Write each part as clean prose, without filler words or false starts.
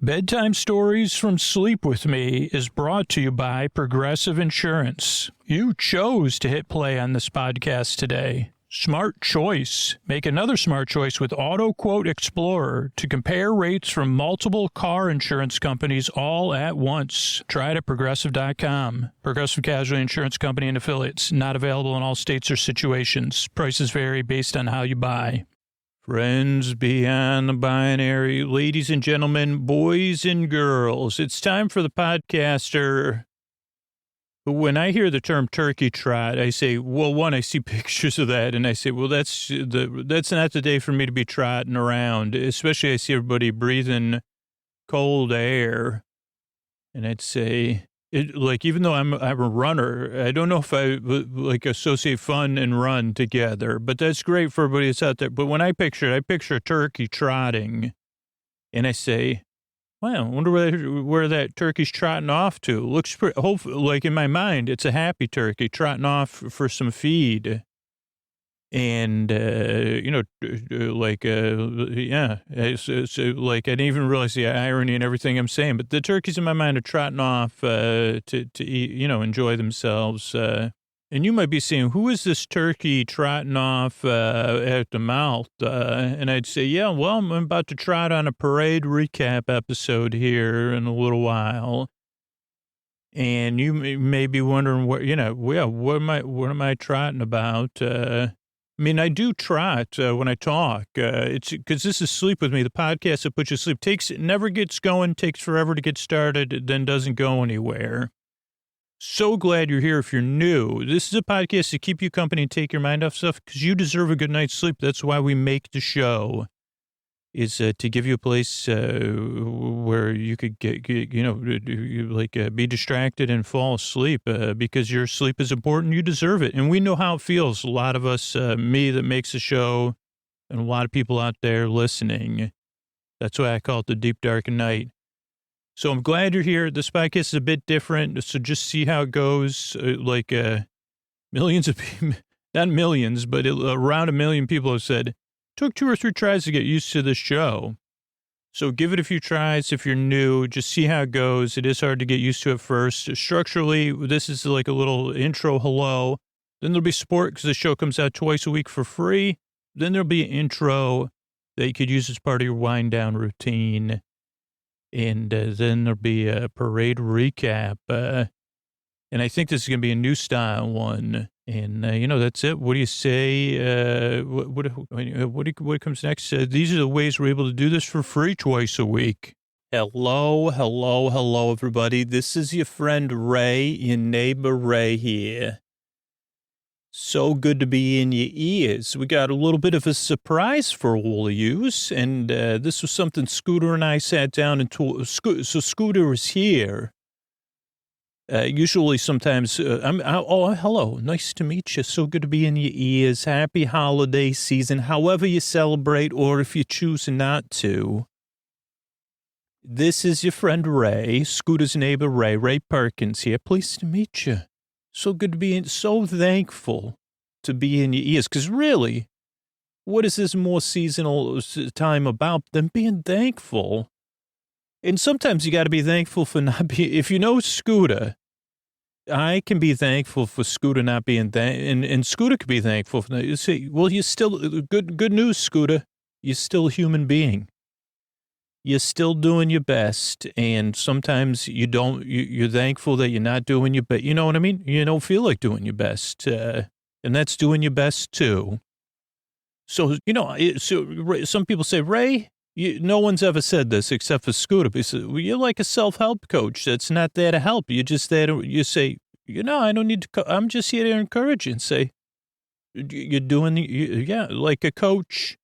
Bedtime Stories from Sleep With Me is brought to you by Progressive Insurance. You chose to hit play on this podcast today. Smart choice. Make another smart choice with Auto Quote Explorer to compare rates from multiple car insurance companies all at once. Try it at Progressive.com. Progressive Casualty Insurance Company and Affiliates. Not available in all states or situations. Prices vary based on how you buy. Friends beyond the binary, ladies and gentlemen, boys and girls, it's time for the podcaster. When I hear the term turkey trot, I say, well, one, I see pictures of that, and I say, well, that's not the day for me to be trotting around, especially I see everybody breathing cold air, and I'd say, even though I'm a runner, I don't know if I associate fun and run together, but that's great for everybody that's out there. But when I picture a turkey trotting, and I say, wow, I wonder where that turkey's trotting off to. Looks pretty, hopefully, in my mind, it's a happy turkey trotting off for some feed. And, I didn't even realize the irony and everything I'm saying, but the turkeys in my mind are trotting off to eat, enjoy themselves. And you might be saying, who is this turkey trotting off at the mouth? And I'd say, yeah, well, I'm about to trot on a parade recap episode here in a little while. And you may be wondering, what am I trotting about? I do trot when I talk. It's because this is Sleep With Me, the podcast that puts you to sleep. Never gets going, takes forever to get started, then doesn't go anywhere. So glad you're here if you're new. This is a podcast to keep you company and take your mind off stuff because you deserve a good night's sleep. That's why we make the show, is to give you a place where you could be distracted and fall asleep because your sleep is important. You deserve it. And we know how it feels. A lot of us, me that makes the show, and a lot of people out there listening. That's why I call it the deep, dark night. So I'm glad you're here. This podcast is a bit different. So just see how it goes. Millions of people, not millions, but around 1 million people have said, took 2 or 3 tries to get used to the show. So give it a few tries if you're new. Just see how it goes. It is hard to get used to at first. Structurally, this is like a little intro hello. Then there'll be support because the show comes out twice a week for free. Then there'll be an intro that you could use as part of your wind down routine. And then there'll be a parade recap. And I think this is going to be a new style one. And, that's it. What do you say? What comes next? These are the ways we're able to do this for free twice a week. Hello, everybody. This is your friend Ray, your neighbor Ray here. So good to be in your ears. We got a little bit of a surprise for all of yous. And this was something Scooter and I sat down and so Scooter is here. Usually sometimes, hello, nice to meet you. So good to be in your ears. Happy holiday season, however you celebrate, or if you choose not to. This is your friend Ray, Scooter's neighbor Ray Perkins here. Pleased to meet you. So good to be so thankful to be in your ears. Because really, what is this more seasonal time about than being thankful? And sometimes you got to be thankful for not being, if you know Scooter, I can be thankful for Scooter not being and Scooter could be thankful for that. You see, well, you're still, good news, Scooter. You're still a human being. You're still doing your best. And sometimes you're thankful that you're not doing your best. You know what I mean? You don't feel like doing your best. And that's doing your best too. So, some people say, Ray, no one's ever said this except for Scooter. He said, well, you're like a self-help coach that's not there to help. You're just there to, you say, I don't need to, I'm just here to encourage you and say, you're doing, like a coach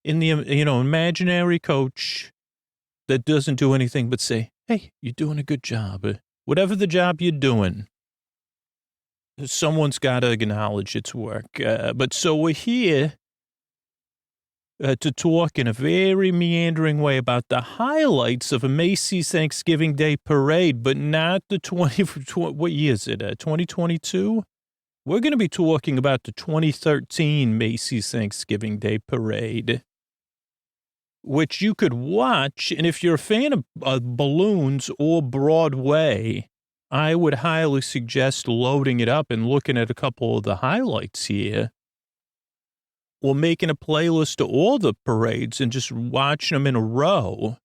in the, imaginary coach that doesn't do anything but say, hey, you're doing a good job. Whatever the job you're doing, someone's got to acknowledge its work. But so we're here to talk in a very meandering way about the highlights of a Macy's Thanksgiving Day parade, but not the what year is it, 2022? We're going to be talking about the 2013 Macy's Thanksgiving Day parade. which you could watch. And if you're a fan of balloons or Broadway, I would highly suggest loading it up and looking at a couple of the highlights here, or making a playlist of all the parades and just watching them in a row.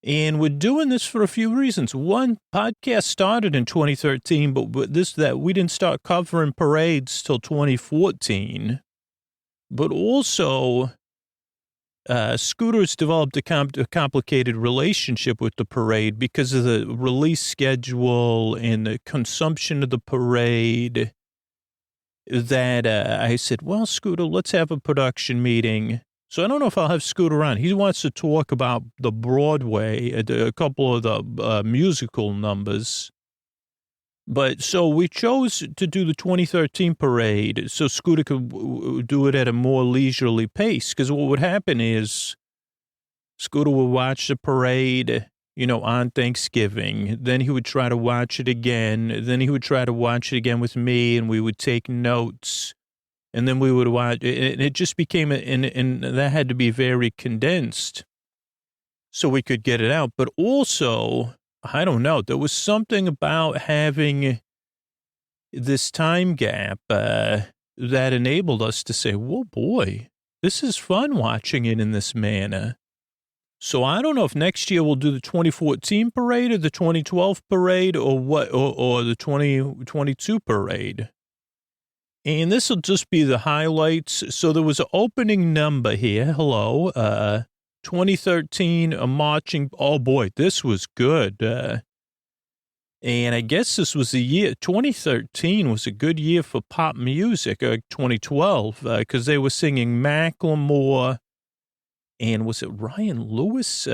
And we're doing this for a few reasons. One, podcast started in 2013, but we didn't start covering parades till 2014. But also, Scooter's developed a complicated relationship with the parade because of the release schedule and the consumption of the parade. That I said, well, Scooter, let's have a production meeting. So I don't know if I'll have Scooter on. He wants to talk about the Broadway, a couple of the musical numbers. But so we chose to do the 2013 parade so Scooter could do it at a more leisurely pace. Because what would happen is Scooter would watch the parade, on Thanksgiving. Then he would try to watch it again. Then he would try to watch it again with me, and we would take notes. And then we would watch, and it just became, and that had to be very condensed so we could get it out. But also, I don't know, there was something about having this time gap that enabled us to say, whoa, boy, this is fun watching it in this manner. So I don't know if next year we'll do the 2014 parade or the 2012 parade or what, or the 2022 parade. And this will just be the highlights. So there was an opening number here. Hello. 2013, a marching. Oh, boy, this was good. And I guess this was the year. 2013 was a good year for pop music, 2012, because they were singing Macklemore. And was it Ryan Lewis?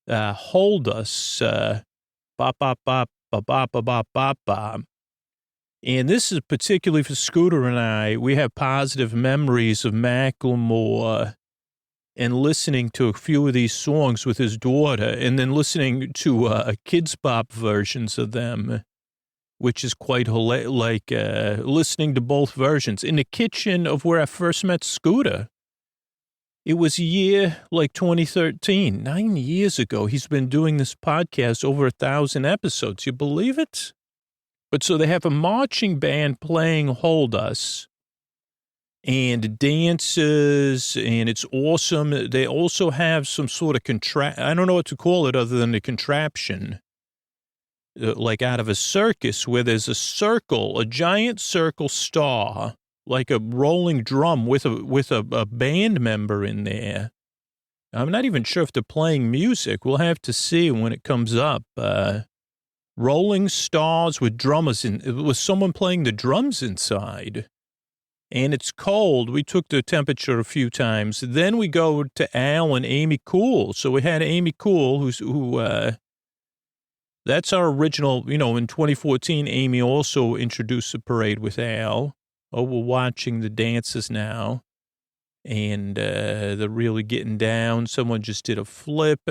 Hold Us. Bop, bop, bop, bop, bop, bop, bop, bop. And this is particularly for Scooter and I. We have positive memories of Macklemore and listening to a few of these songs with his daughter and then listening to Kids Bop versions of them, which is quite listening to both versions. In the kitchen of where I first met Scooter, it was a year like 2013, 9 years ago. He's been doing this podcast, over 1,000 episodes. You believe it? But so they have a marching band playing Hold Us and dances, and it's awesome. They also have some sort of I don't know what to call it other than a contraption, like out of a circus where there's a giant circle star, like a rolling drum with a band member in there. I'm not even sure if they're playing music. We'll have to see when it comes up. Rolling stars with drummers it was someone playing the drums inside. And it's cold. We took the temperature a few times. Then we go to Al and Amy Cool. So we had Amy Cool, that's our original, in 2014, Amy also introduced the parade with Al. Oh, we're watching the dances now. And they're really getting down. Someone just did a flip.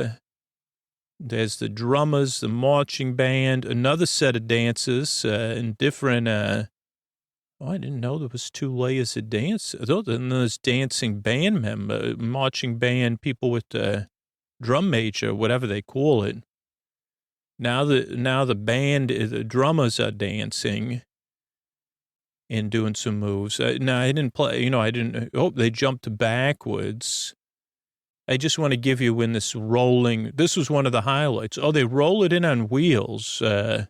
There's the drummers, the marching band, another set of dances, and different, I didn't know there was 2 layers of dance. Then there's dancing band member, marching band, people with the drum major, whatever they call it. Now the band, the drummers are dancing and doing some moves. No, I didn't play, they jumped backwards. I just want to give you this was one of the highlights. Oh, they roll it in on wheels. Then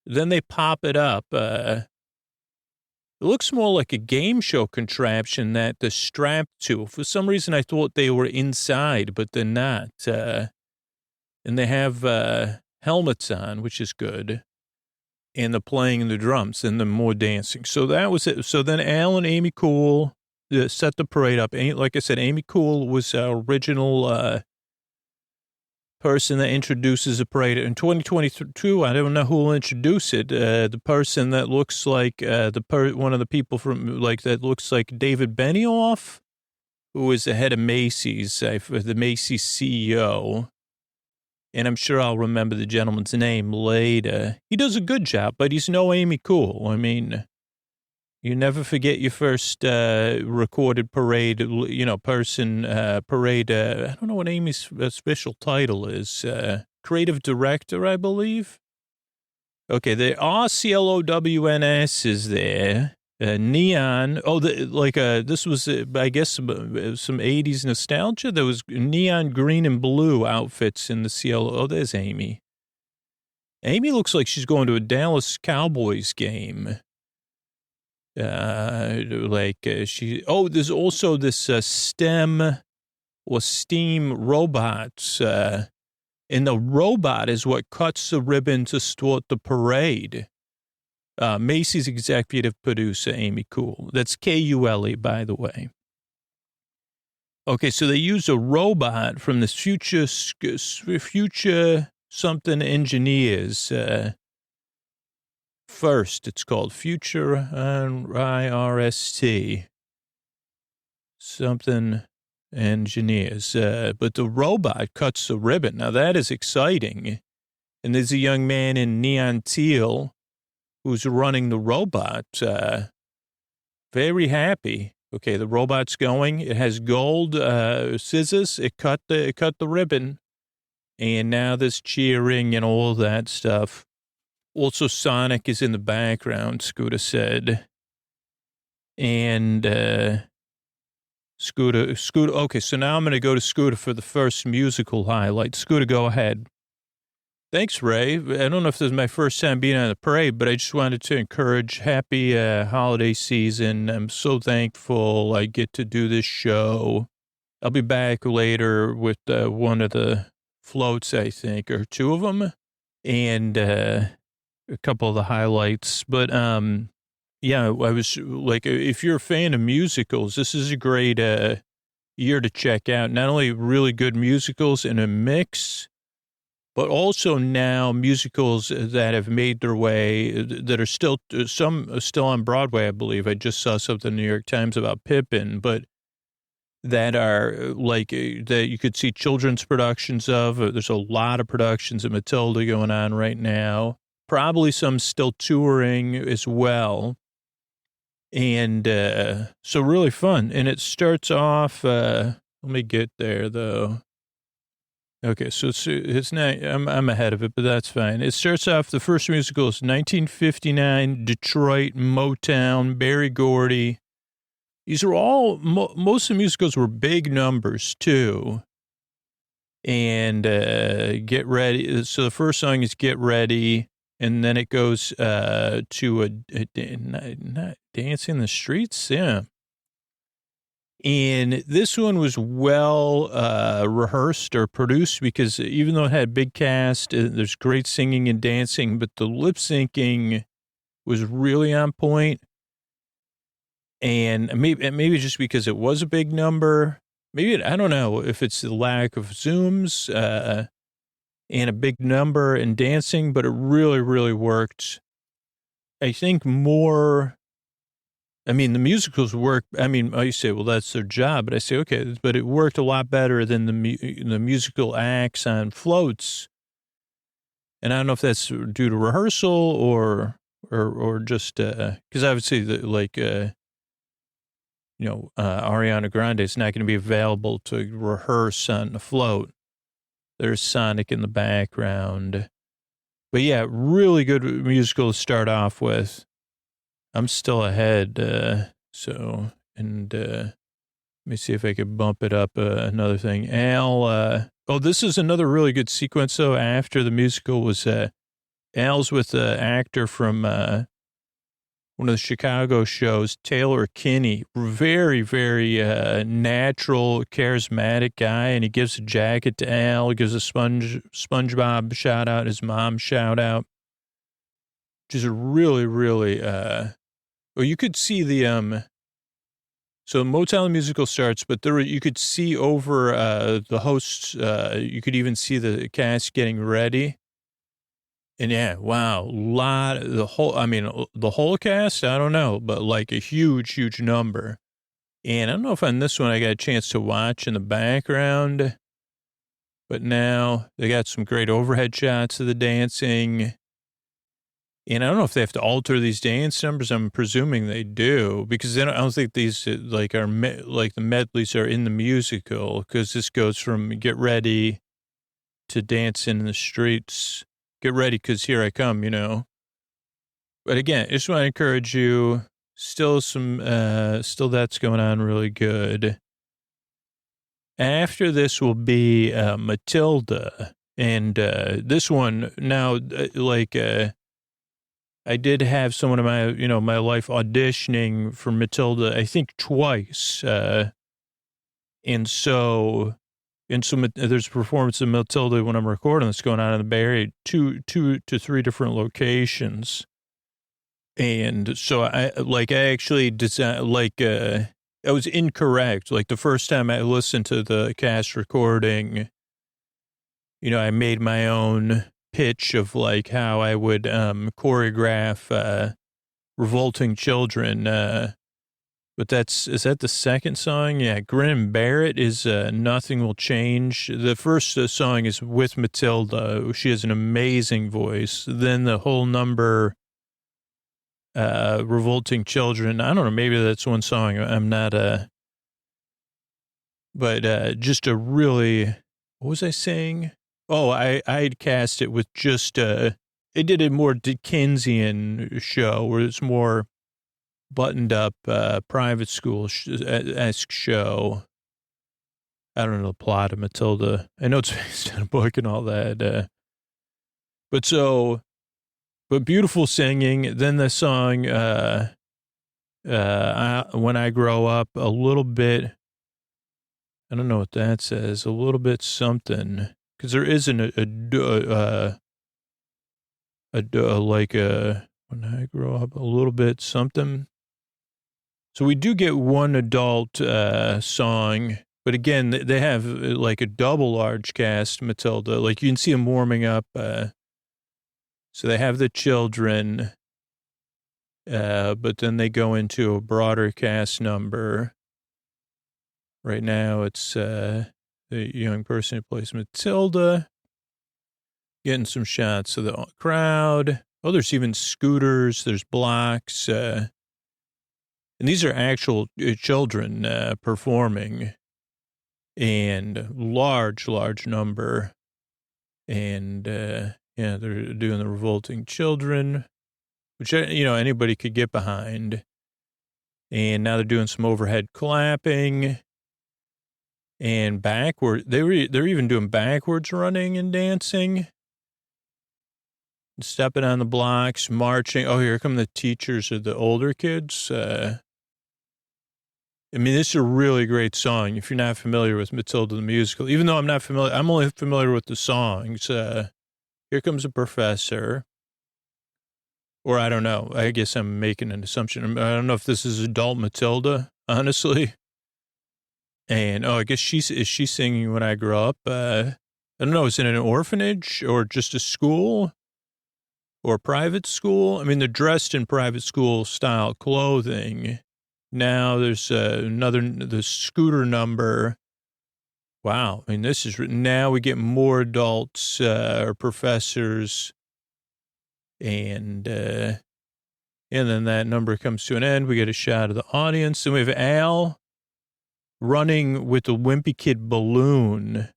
they pop it up. It looks more like a game show contraption that they're strapped to. For some reason, I thought they were inside, but they're not. And they have helmets on, which is good. And they're playing the drums and the more dancing. So that was it. So then Al and Amy Cool set the parade up. Like I said, Amy Cool was our original person that introduces the parade. In 2022, I don't know who will introduce it. The person that looks like one of the people from that looks like David Benioff, who is the head of Macy's, the Macy's CEO. And I'm sure I'll remember the gentleman's name later. He does a good job, but he's no Amy Cool. I mean, You never forget your first recorded parade, parade. I don't know what Amy's official title is. Creative director, I believe. Okay, the RCLOWNS is there. Neon. Oh, this was, I guess, some 80s nostalgia. There was neon green and blue outfits in the CLO. Oh, there's Amy. Amy looks like she's going to a Dallas Cowboys game. There's also this STEM or STEAM robots. And the robot is what cuts the ribbon to start the parade. Macy's executive producer, Amy Cool. That's Kule, by the way. Okay, so they use a robot from this future something engineers. First, it's called Future IRST. Something engineers. But the robot cuts the ribbon. Now, that is exciting. And there's a young man in neon teal who's running the robot. Very happy. Okay, the robot's going. It has gold scissors. It cut the ribbon. And now there's cheering and all that stuff. Also, Sonic is in the background, Scooter said. And Scooter. Okay, so now I'm going to go to Scooter for the first musical highlight. Scooter, go ahead. Thanks, Ray. I don't know if this is my first time being on the parade, but I just wanted to encourage happy holiday season. I'm so thankful I get to do this show. I'll be back later with one of the floats, I think, or two of them, and a couple of the highlights. But, yeah, I was like, if you're a fan of musicals, this is a great year to check out. Not only really good musicals in a mix, but also now musicals that have made their way, that are still, some are still on Broadway, I believe. I just saw something in the New York Times about Pippin, but that are that you could see children's productions of. There's a lot of productions of Matilda going on right now. Probably some still touring as well. And so really fun. And it starts off, let me get there, though. Okay, so it's not, I'm ahead of it, but that's fine. It starts off, the first musical is 1959, Detroit, Motown, Berry Gordy. These are all, most of the musicals were big numbers, too. And Get Ready. So the first song is Get Ready. And then it goes to not Dancing in the Streets. Yeah. And this one was well rehearsed or produced, because even though it had a big cast, there's great singing and dancing, but the lip syncing was really on point. And maybe just because it was a big number, maybe, I don't know if it's the lack of Zooms and a big number and dancing, but it really, really worked. I think more, I mean, the musicals work. I mean, I say, well, that's their job, but I say, okay, but it worked a lot better than the musical acts on floats. And I don't know if that's due to rehearsal or just, because obviously Ariana Grande is not going to be available to rehearse on the float. There's Sonic in the background. But yeah, really good musical to start off with. I'm still ahead. Let me see if I could bump it up. Another thing. This is another really good sequence, though, after the musical was, Al's with the actor from, one of the Chicago shows, Taylor Kinney, very, very natural, charismatic guy, and he gives a jacket to Al, gives a SpongeBob shout out, his mom shout out, which is a really, really. You could see the So Motown musical starts, but you could see over the hosts. You could even see the cast getting ready. And yeah, wow, the whole cast, I don't know, but like a huge, huge number. And I don't know if on this one I got a chance to watch in the background, but now they got some great overhead shots of the dancing. And I don't know if they have to alter these dance numbers. I'm presuming they do, because then I don't think these like are like the medleys are in the musical, because this goes from get ready to dancing in the streets. Get ready, because here I come, you know. But again, I just want to encourage you. Still still that's going on really good. After this will be Matilda, and this one now, I did have someone in my life auditioning for Matilda, I think twice. And so there's a performance of Matilda when I'm recording that's going on in the Bay Area, two to three different locations. And so I actually designed, I was incorrect. Like the first time I listened to the cast recording, I made my own pitch of like how I would choreograph Revolting Children. But is that the second song? Yeah, Grin and Bear It is Nothing Will Change. The first song is with Matilda. She has an amazing voice. Then the whole number, Revolting Children. I don't know, maybe that's one song. I'm not but just a really, what was I saying? Oh, I'd cast it with just, it did a more Dickensian show where it's more buttoned up, private school-esque show. I don't know the plot of Matilda. I know it's based on a book and all that. But beautiful singing. Then the song, When I Grow Up, a little bit, I don't know what that says, a little bit something. Because there isn't when I grow up, a little bit something. So we do get one adult song, but again, they have like a double large cast, Matilda. Like you can see them warming up. So they have the children, but then they go into a broader cast number. Right now, it's the young person who plays Matilda, getting some shots of the crowd. Oh, there's even scooters. There's blocks. And these are actual children performing, and large number. And, they're doing the Revolting Children, which, anybody could get behind. And now they're doing some overhead clapping. And backward, they're even doing backwards running and dancing, stepping on the blocks, marching. Oh, here come the teachers of the older kids. I mean, this is a really great song. If you're not familiar with Matilda the musical, even though I'm not familiar, I'm only familiar with the songs. Here comes a professor, or I don't know. I guess I'm making an assumption. I don't know if this is adult Matilda, honestly. And, I guess is she singing When I Grow Up? I don't know. Is it an orphanage or just a school or a private school? I mean, they're dressed in private school style clothing. Now there's the scooter number. Wow. I mean, now we get more adults or professors. And then that number comes to an end. We get a shot of the audience. And we have Al running with the Wimpy Kid balloon,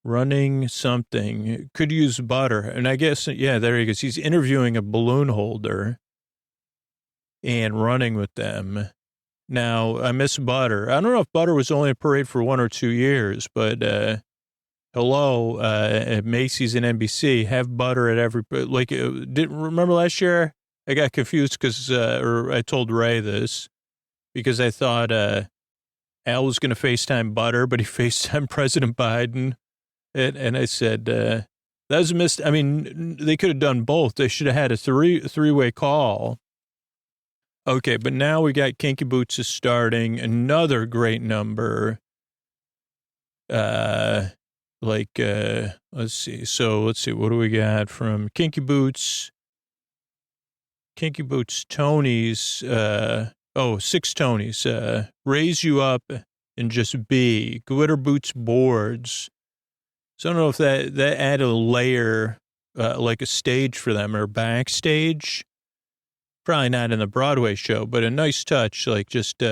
running something, could use butter. And I guess, yeah, there he goes. He's interviewing a balloon holder and running with them. Now, I miss butter. I don't know if butter was only a parade for 1 or 2 years, but hello, at Macy's and NBC, have butter at every, remember last year? I got confused because, or I told Ray this, because I thought, Al was going to FaceTime Butter, but he FaceTimed President Biden. And I said, that was a mistake. I mean, they could have done both. They should have had a three-way call. Okay, but now we got Kinky Boots is starting. Another great number. Let's see. So let's see. What do we got from Kinky Boots? Kinky Boots, Tony's, 6 Tonys, Raise You Up and Just Be, Glitter Boots Boards. So I don't know if that added a layer like a stage for them or backstage. Probably not in the Broadway show, but a nice touch, like just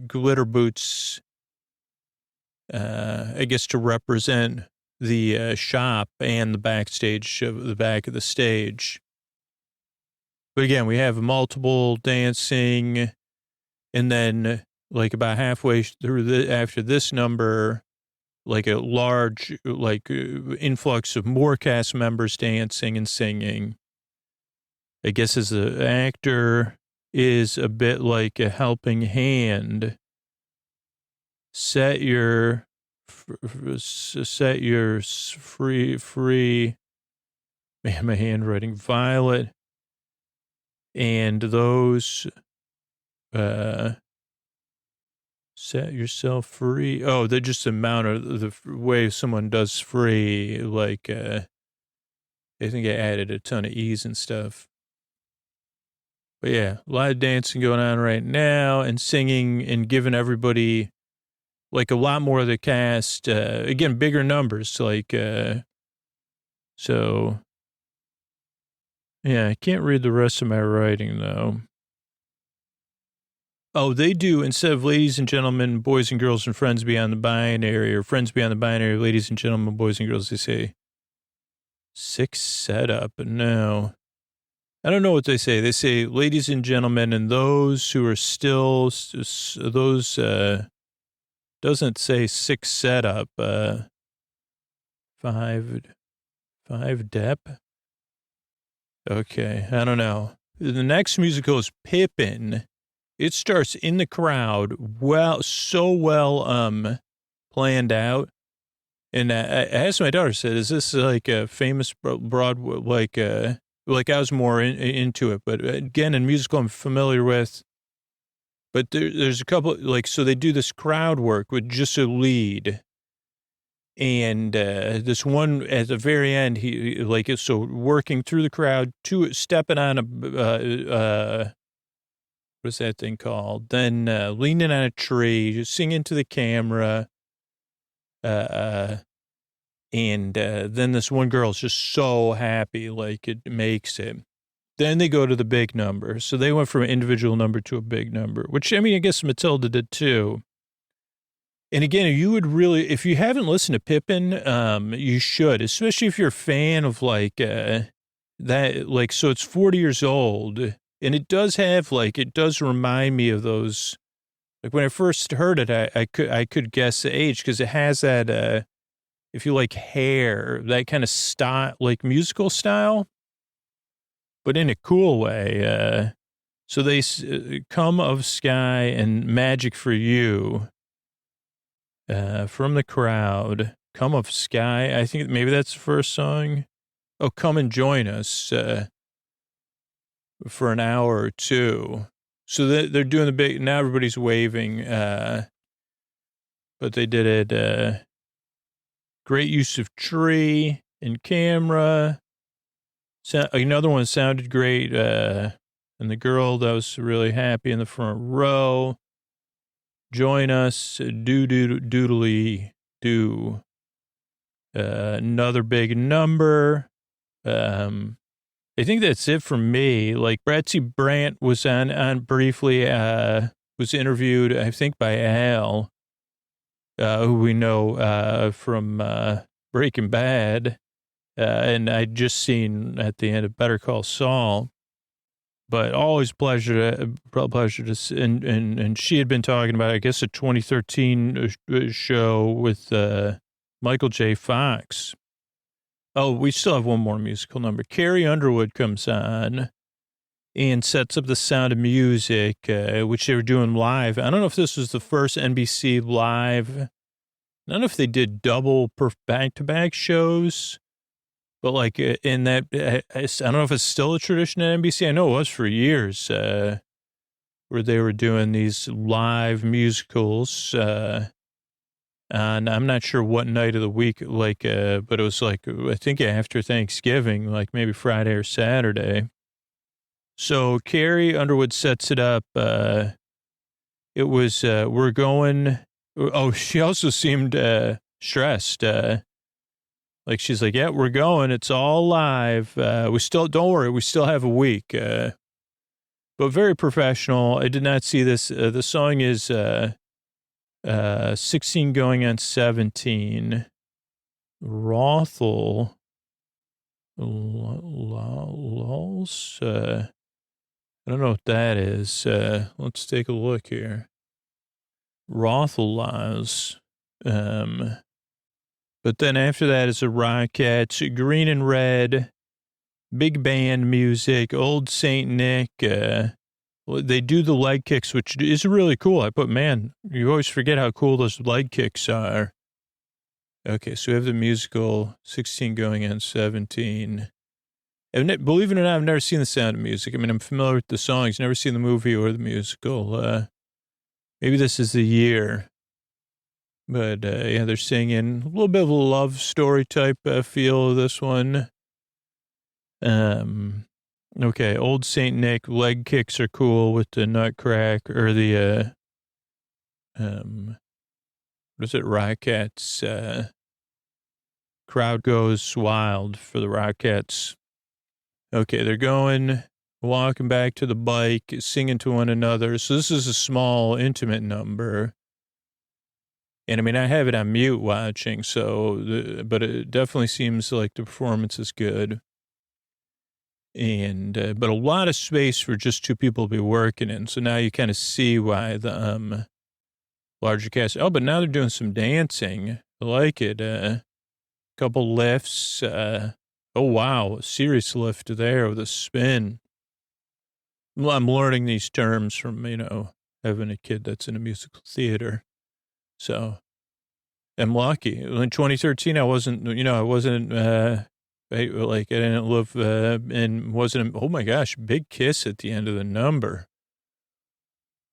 glitter boots, I guess to represent the shop and the backstage of the back of the stage. But again, we have multiple dancing, and then like about halfway through after this number, like a large influx of more cast members dancing and singing. I guess as an actor is a bit like a helping hand. Set your free. Man, my handwriting. Violet and those. Set yourself free. Oh, they're just the amount of the way someone does free. Like, I think I added a ton of E's and stuff. But yeah, a lot of dancing going on right now and singing and giving everybody like a lot more of the cast, again, bigger numbers. Like, so yeah, I can't read the rest of my writing though. Oh, they do. Instead of ladies and gentlemen, boys and girls, and friends beyond the binary, or friends beyond the binary, ladies and gentlemen, boys and girls, they say 6 setup. No, I don't know what they say. They say ladies and gentlemen, and those who are still, those, doesn't say 6 setup, 5 depth. Okay, I don't know. The next musical is Pippin. It starts in the crowd, so well planned out. And I asked my daughter, said, is this like a famous Broadway, like I was more into it. But again, in musical I'm familiar with. But there's a couple, like, so they do this crowd work with just a lead. And this one at the very end, he like, so working through the crowd, stepping on a, what's that thing called? Then leaning on a tree, just singing to the camera. And then this one girl's just so happy, like it makes it. Then they go to the big number. So they went from an individual number to a big number, which, I mean, I guess Matilda did too. And again, you would really, if you haven't listened to Pippin, you should, especially if you're a fan of like that, like, so it's 40 years old. And it does have, like, it does remind me of those, like, when I first heard it, I could guess the age, because it has that, if you like hair, that kind of style, like musical style, but in a cool way. So they come of sky and magic for you, from the crowd, come of sky. I think maybe that's the first song. Oh, come and join us, for an hour or two. So they're doing the big, now everybody's waving, but they did it, great use of tree and camera. Another one sounded great, and the girl that was really happy in the front row. Join us, doodly do. Another big number. I think that's it for me. Like, Betsy Brandt was on briefly, was interviewed, I think, by Al, who we know from Breaking Bad. And I'd just seen at the end of Better Call Saul. But always pleasure to, and she had been talking about, I guess, a 2013 show with Michael J. Fox. Oh, we still have one more musical number. Carrie Underwood comes on and sets up The Sound of Music, which they were doing live. I don't know if this was the first NBC live. I don't know if they did double back-to-back shows, but like in that, I don't know if it's still a tradition at NBC. I know it was for years, where they were doing these live musicals, and I'm not sure what night of the week, like, but it was like, I think after Thanksgiving, like maybe Friday or Saturday. So Carrie Underwood sets it up. It was, we're going, oh, she also seemed stressed, like Like, she's like, yeah, we're going. It's all live. Don't worry, we still have a week. But very professional. I did not see this. The song is 16 going on 17. Lulls. I don't know what that is. Let's take a look here. Lulls. But then after that is a Rockettes, Green and Red, big band music, Old Saint Nick. They do the leg kicks, which is really cool. Man, you always forget how cool those leg kicks are. Okay, so we have the musical 16 going on 17. And believe it or not, I've never seen The Sound of Music. I mean, I'm familiar with the songs, never seen the movie or the musical. Maybe this is the year. But, yeah, they're singing a little bit of a love story type feel of this one. Okay, Old Saint Nick, leg kicks are cool with the Nutcracker, or the, what is it, Rockettes? Crowd goes wild for the Rockettes. Okay, they're going, walking back to the bike, singing to one another. So this is a small, intimate number. And I mean, I have it on mute watching, but it definitely seems like the performance is good. And, but a lot of space for just two people to be working in. So now you kind of see why the, larger cast. Oh, but now they're doing some dancing. I like it. Couple lifts. Oh, wow. A serious lift there with a spin. Well, I'm learning these terms from, having a kid that's in a musical theater. So I'm lucky. In 2013, I wasn't, I didn't live, and wasn't, oh my gosh, big kiss at the end of the number.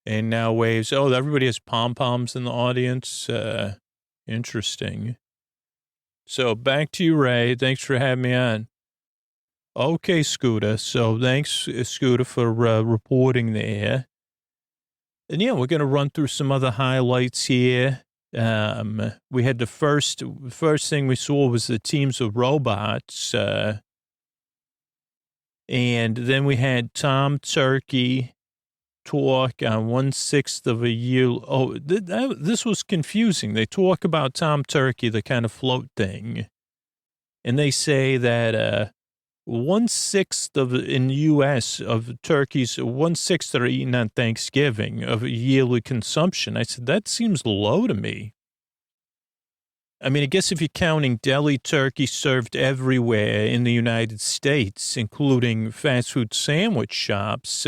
And now waves. Oh, everybody has pom-poms in the audience. Interesting. So back to you, Ray. Thanks for having me on. Okay, Scooter. So thanks, Scooter, for reporting there. And yeah, we're going to run through some other highlights here. We had the first thing we saw was the teams of robots. And then we had Tom Turkey talk on 1/6 of a year. Oh, this was confusing. They talk about Tom Turkey, the kind of float thing. And they say that 1/6 in the U.S. of turkeys, 1/6 that are eaten on Thanksgiving of yearly consumption. I said, that seems low to me. I mean, I guess if you're counting deli turkey served everywhere in the United States, including fast food sandwich shops,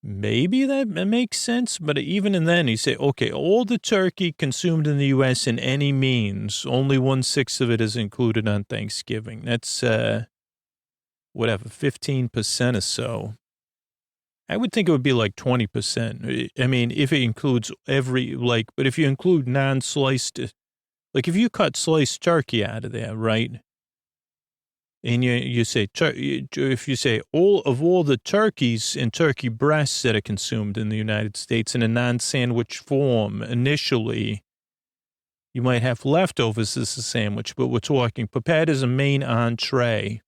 maybe that makes sense. But even in then, you say, okay, all the turkey consumed in the U.S. in any means, only 1/6 of it is included on Thanksgiving. That's, 15% or so. I would think it would be like 20%. I mean, if it includes but if you include non-sliced, like if you cut sliced turkey out of there, right? And you say, if you say all the turkeys and turkey breasts that are consumed in the United States in a non-sandwich form, initially, you might have leftovers as a sandwich, but we're talking prepared as a main entree.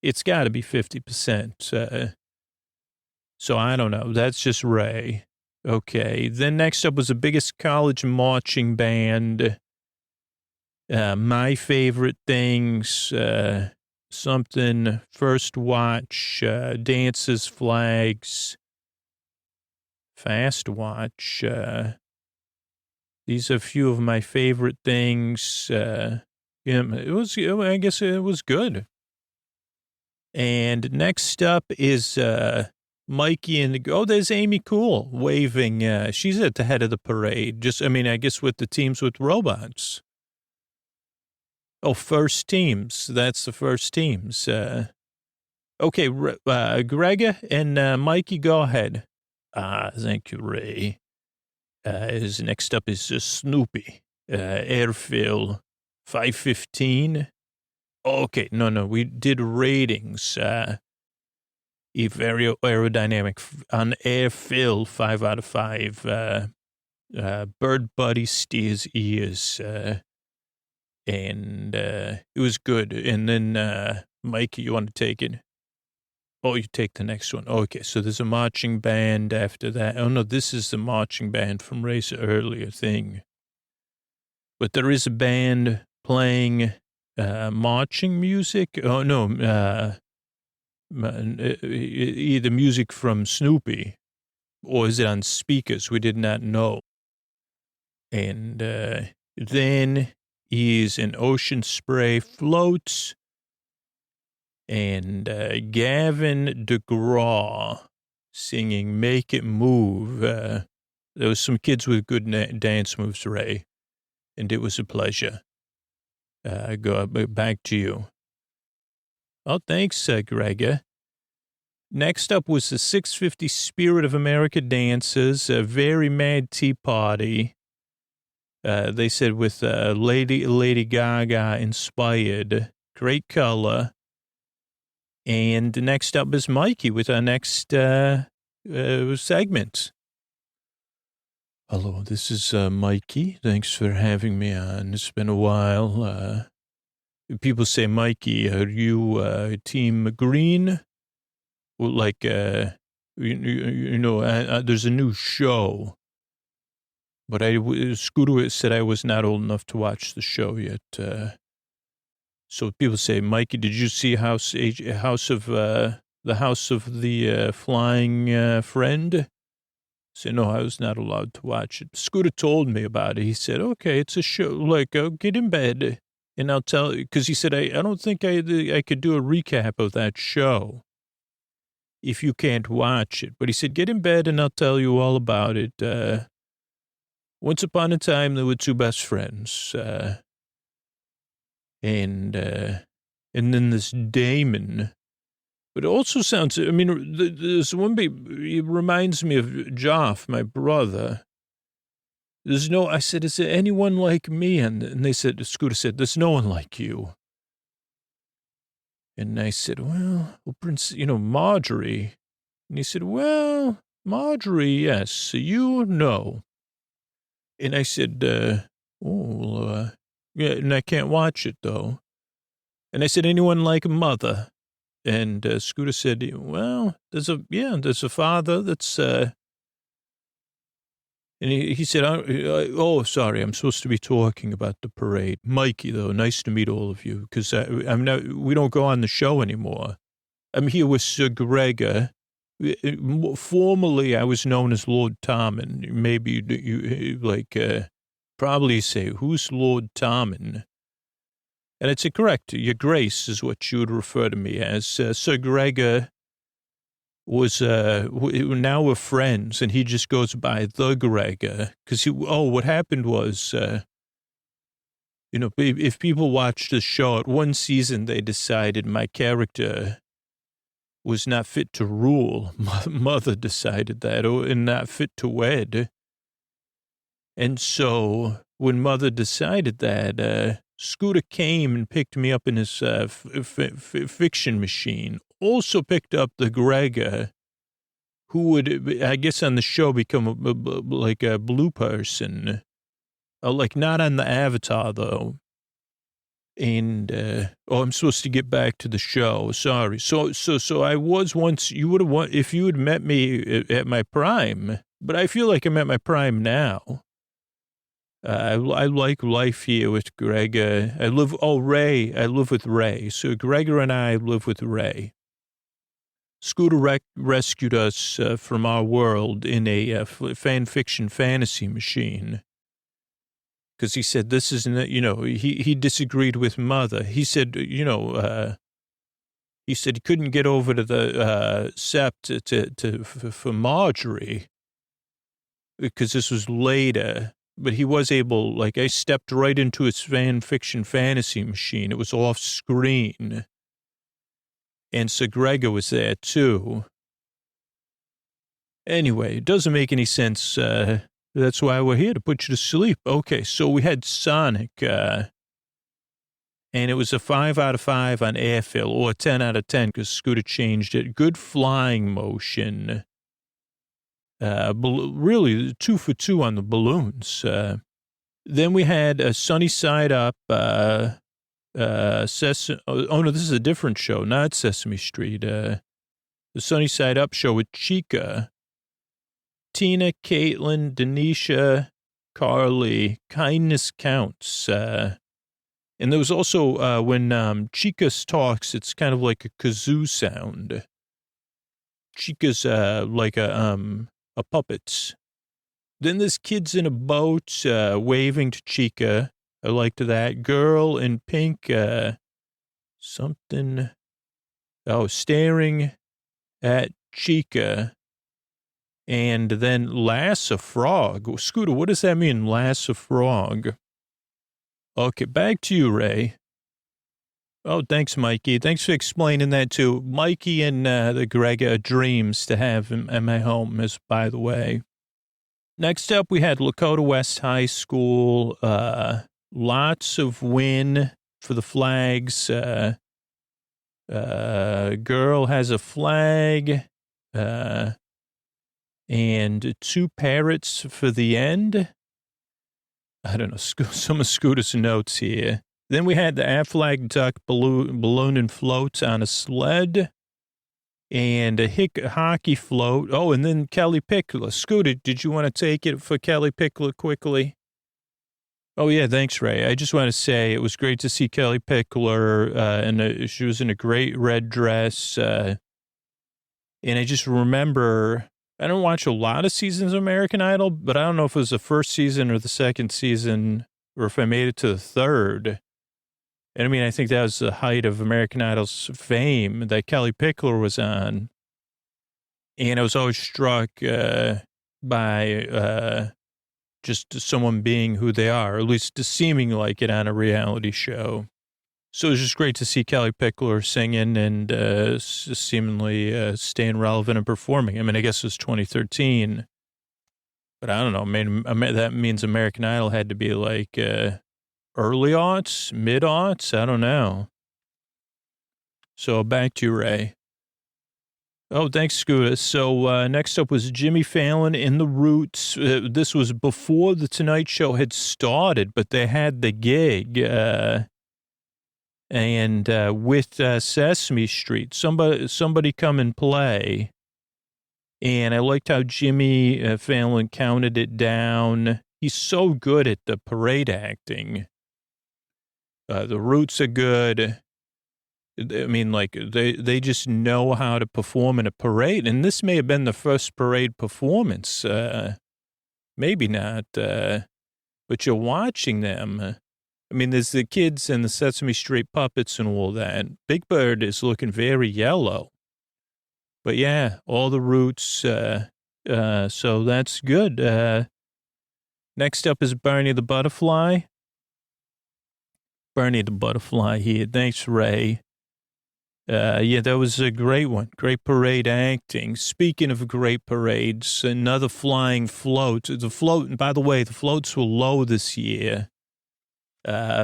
It's got to be 50%. So I don't know. That's just Ray. Okay. Then next up was the biggest college marching band. My favorite things, something, first watch, dances, flags, fast watch. These are a few of my favorite things. I guess it was good. And next up is, Mikey there's Amy Cool waving. She's at the head of the parade. I guess with the teams with robots. Oh, first teams. That's the first teams. Okay, Grega and Mikey, go ahead. Thank you, Ray. Next up is Snoopy. Airfill 515. Okay, no, we did ratings. Very aerodynamic on airfill, 5 out of 5. Bird Buddy steers ears. and it was good. And then, Mikey, you want to take it? Oh, you take the next one. Okay, so there's a marching band after that. Oh, no, this is the marching band from Ray's earlier thing. But there is a band playing marching music. Oh, no, either music from Snoopy or is it on speakers? We did not know. And then is an ocean spray floats and Gavin DeGraw singing Make It Move. There was some kids with good dance moves, Ray, and it was a pleasure. Go back to you. Oh, thanks, Gregor. Next up was the 650 Spirit of America Dancers, a Very Mad Tea Party. They said with Lady Gaga inspired, great color. And next up is Mikey with our next segment. Hello, this is Mikey. Thanks for having me on. It's been a while. People say, Mikey, are you Team Green? Well, like, there's a new show. But Scooter said I was not old enough to watch the show yet. So people say, Mikey, did you see the House of the Flying Friend? I said, no, I was not allowed to watch it. Scooter told me about it. He said, okay, it's a show. Like, get in bed and I'll tell you. Because he said, I don't think I could do a recap of that show if you can't watch it. But he said, get in bed and I'll tell you all about it. Once upon a time, there were two best friends. And then this Damon. But it also sounds, I mean, there's one it reminds me of Joff, my brother. I said, is there anyone like me? And they said, Scooter said, there's no one like you. And I said, well, Prince, Marjorie. And he said, well, Marjorie, yes, you know. And I said, yeah, and I can't watch it, though. And I said, anyone like Mother? And Scooter said, well, there's a father that's, and he said, oh, sorry, I'm supposed to be talking about the parade. Mikey, though, nice to meet all of you, because we don't go on the show anymore. I'm here with Sir Gregor. Formerly, I was known as Lord Tommen. Maybe you probably say, who's Lord Tommen? And I'd say, correct, your grace is what you would refer to me as. Sir Gregor was, now we're friends, and he just goes by the Gregor. Because what happened was, if people watched the show, at one season they decided my character was not fit to rule. Mother decided that, and not fit to wed. And so when Mother decided that, Scooter came and picked me up in his fiction machine. Also picked up the Gregor, who would, I guess, on the show become like a blue person. Like not on the Avatar, though. And, I'm supposed to get back to the show. Sorry. So I was once, you would have, if you had met me at my prime, but I feel like I'm at my prime now. I like life here with Gregor. I live with Ray. So Gregor and I live with Ray. Scooter rescued us from our world in a fan fiction fantasy machine. Because he said, this isn't, he disagreed with Mother. He said, he couldn't get over to the sept for Marjorie because this was later. But he was able, I stepped right into his fan fiction fantasy machine. It was off screen. And Sir Gregor was there too. Anyway, it doesn't make any sense. That's why we're here, to put you to sleep. Okay, so we had Sonic, and it was a 5 out of 5 on airfill, or a 10 out of 10 because Scooter changed it. Good flying motion. Really 2 for 2 on the balloons. Then we had a Sunny Side Up, oh no, this is a different show, not Sesame Street. The Sunny Side Up show with Chica, Tina, Caitlin, Denisha, Carly, Kindness Counts. And there was also, when Chica talks, it's kind of like a kazoo sound. Chica's like a puppet. Then there's kids in a boat waving to Chica. I liked that. Girl in pink, something. Oh, staring at Chica. And then lass a frog. Scooter, what does that mean, lass a frog? Okay, back to you, Ray. Oh, thanks, Mikey. Thanks for explaining that too. Mikey and the Greg are dreams to have him at my home, as by the way. Next up, we had Lakota West High School. Lots of win for the flags. Girl has a flag. And 2 parrots for the end. I don't know, some of Scooter's notes here. Then we had the Aflac duck balloon and float on a sled. And a hockey float. Oh, and then Kelly Pickler. Scooter, did you want to take it for Kelly Pickler quickly? Oh, yeah, thanks, Ray. I just want to say it was great to see Kelly Pickler, and she was in a great red dress. And I just remember, I don't watch a lot of seasons of American Idol, but I don't know if it was the first season or the second season, or if I made it to the third. And I mean, I think that was the height of American Idol's fame that Kelly Pickler was on. And I was always struck by just someone being who they are, or at least seeming like it on a reality show. So it was just great to see Kelly Pickler singing and seemingly staying relevant and performing. I mean, I guess it was 2013, but I don't know. I mean, that means American Idol had to be like early aughts, mid aughts. I don't know. So back to you, Ray. Oh, thanks, Scooter. So next up was Jimmy Fallon in the Roots. This was before the Tonight Show had started, but they had the gig. And with Sesame Street, somebody come and play. And I liked how Jimmy Fallon counted it down. He's so good at the parade acting. The Roots are good. I mean, like, they just know how to perform in a parade. And this may have been the first parade performance. Maybe not. But you're watching them. I mean, there's the kids and the Sesame Street puppets and all that. Big Bird is looking very yellow. But yeah, all the Roots. So that's good. Next up is Barney the Butterfly. Barney the Butterfly here. Thanks, Ray. Yeah, that was a great one. Great parade acting. Speaking of great parades, another flying float. The float, and by the way, the floats were low this year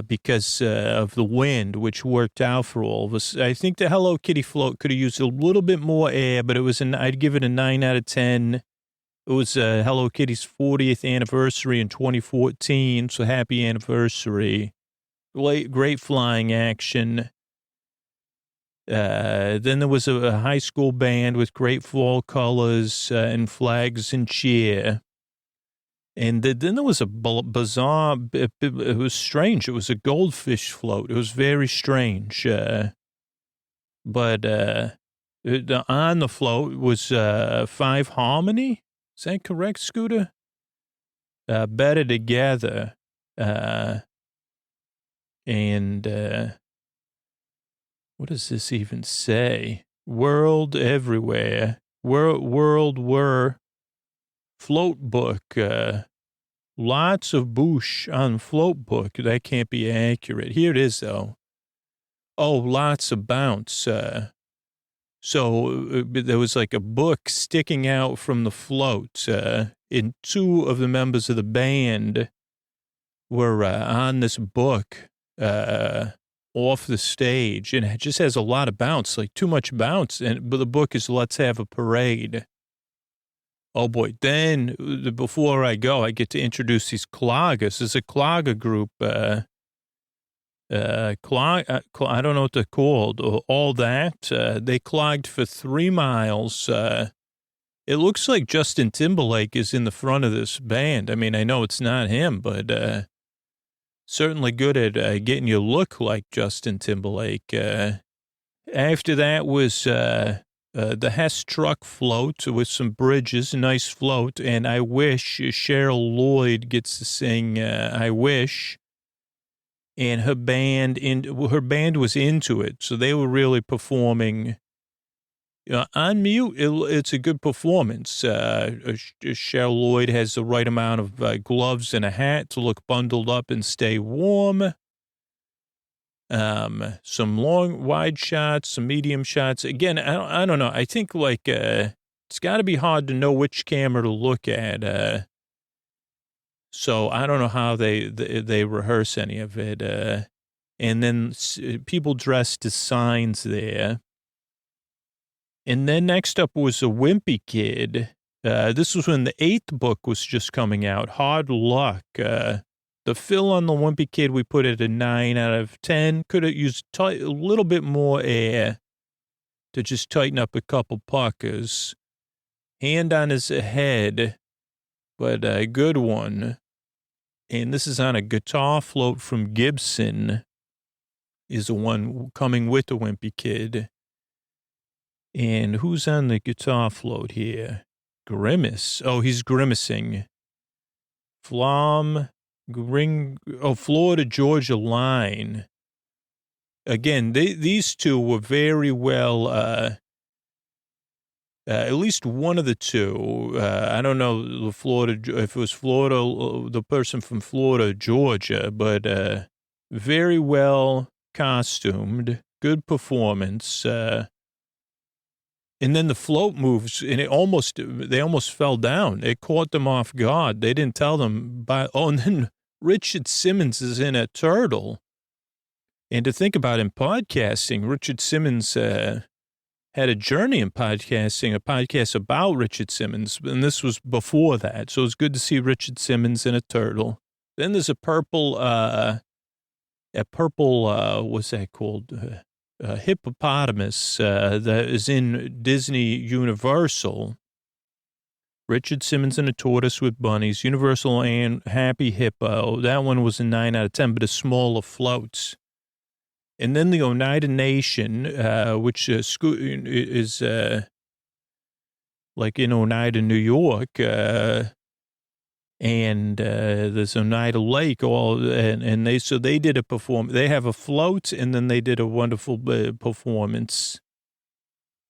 because of the wind, which worked out for all of us. I think the Hello Kitty float could have used a little bit more air, but I'd give it a 9 out of 10. It was Hello Kitty's 40th anniversary in 2014, so happy anniversary. Great flying action. Then there was a high school band with great fall colors and flags and cheer. And then there was a bizarre, it was strange. It was a goldfish float. It was very strange. But on the float was 5 Harmony. Is that correct, Scooter? Better Together. And what does this even say? World everywhere. World were float book. Lots of boosh on float book. That can't be accurate. Here it is, though. Oh, lots of bounce. So there was like a book sticking out from the float. And 2 of the members of the band were on this book off the stage, and it just has a lot of bounce, like too much bounce. But the book is Let's Have a Parade. Oh boy. Then before I go, I get to introduce these cloggers. There's a clogger group, I don't know what they're called, all that. They clogged for 3 miles. It looks like Justin Timberlake is in the front of this band. I mean, I know it's not him, but certainly good at getting you look like Justin Timberlake. After that was the Hess truck float with some bridges, a nice float, and I Wish. Cheryl Lloyd gets to sing I Wish. And her band was into it, so they were really performing on mute. It's a good performance. Cheryl Lloyd has the right amount of gloves and a hat to look bundled up and stay warm. Some long, wide shots, some medium shots. Again, I don't know. I think it's got to be hard to know which camera to look at. So I don't know how they rehearse any of it. And then people dressed as signs there. And then next up was a Wimpy Kid. This was when the 8th book was just coming out. Hard Luck. The fill on the Wimpy Kid, we put it a 9 out of 10. Could have used a little bit more air to just tighten up a couple puckers. Hand on his head, but a good one. And this is on a guitar float from Gibson, is the one coming with the Wimpy Kid. And who's on the guitar float here? Grimace. Oh, he's grimacing. Flom, Florida, Georgia line. Again, these two were very well, at least one of the two. I don't know if it was Florida, the person from Florida, Georgia, but very well costumed, good performance. And then the float moves, and they almost fell down. It caught them off guard. They didn't tell them. And then Richard Simmons is in a turtle. And to think about in podcasting, Richard Simmons had a journey in podcasting, a podcast about Richard Simmons, and this was before that. So it's good to see Richard Simmons in a turtle. Then there's a purple, what's that called? Hippopotamus that is in Disney Universal. Richard Simmons and a tortoise with bunnies, Universal and Happy Hippo. That one was a 9 out of 10, but a smaller floats. And then the Oneida Nation, which is like in Oneida, New York, and there's Oneida Lake, and they did a performance. They have a float, and then they did a wonderful performance.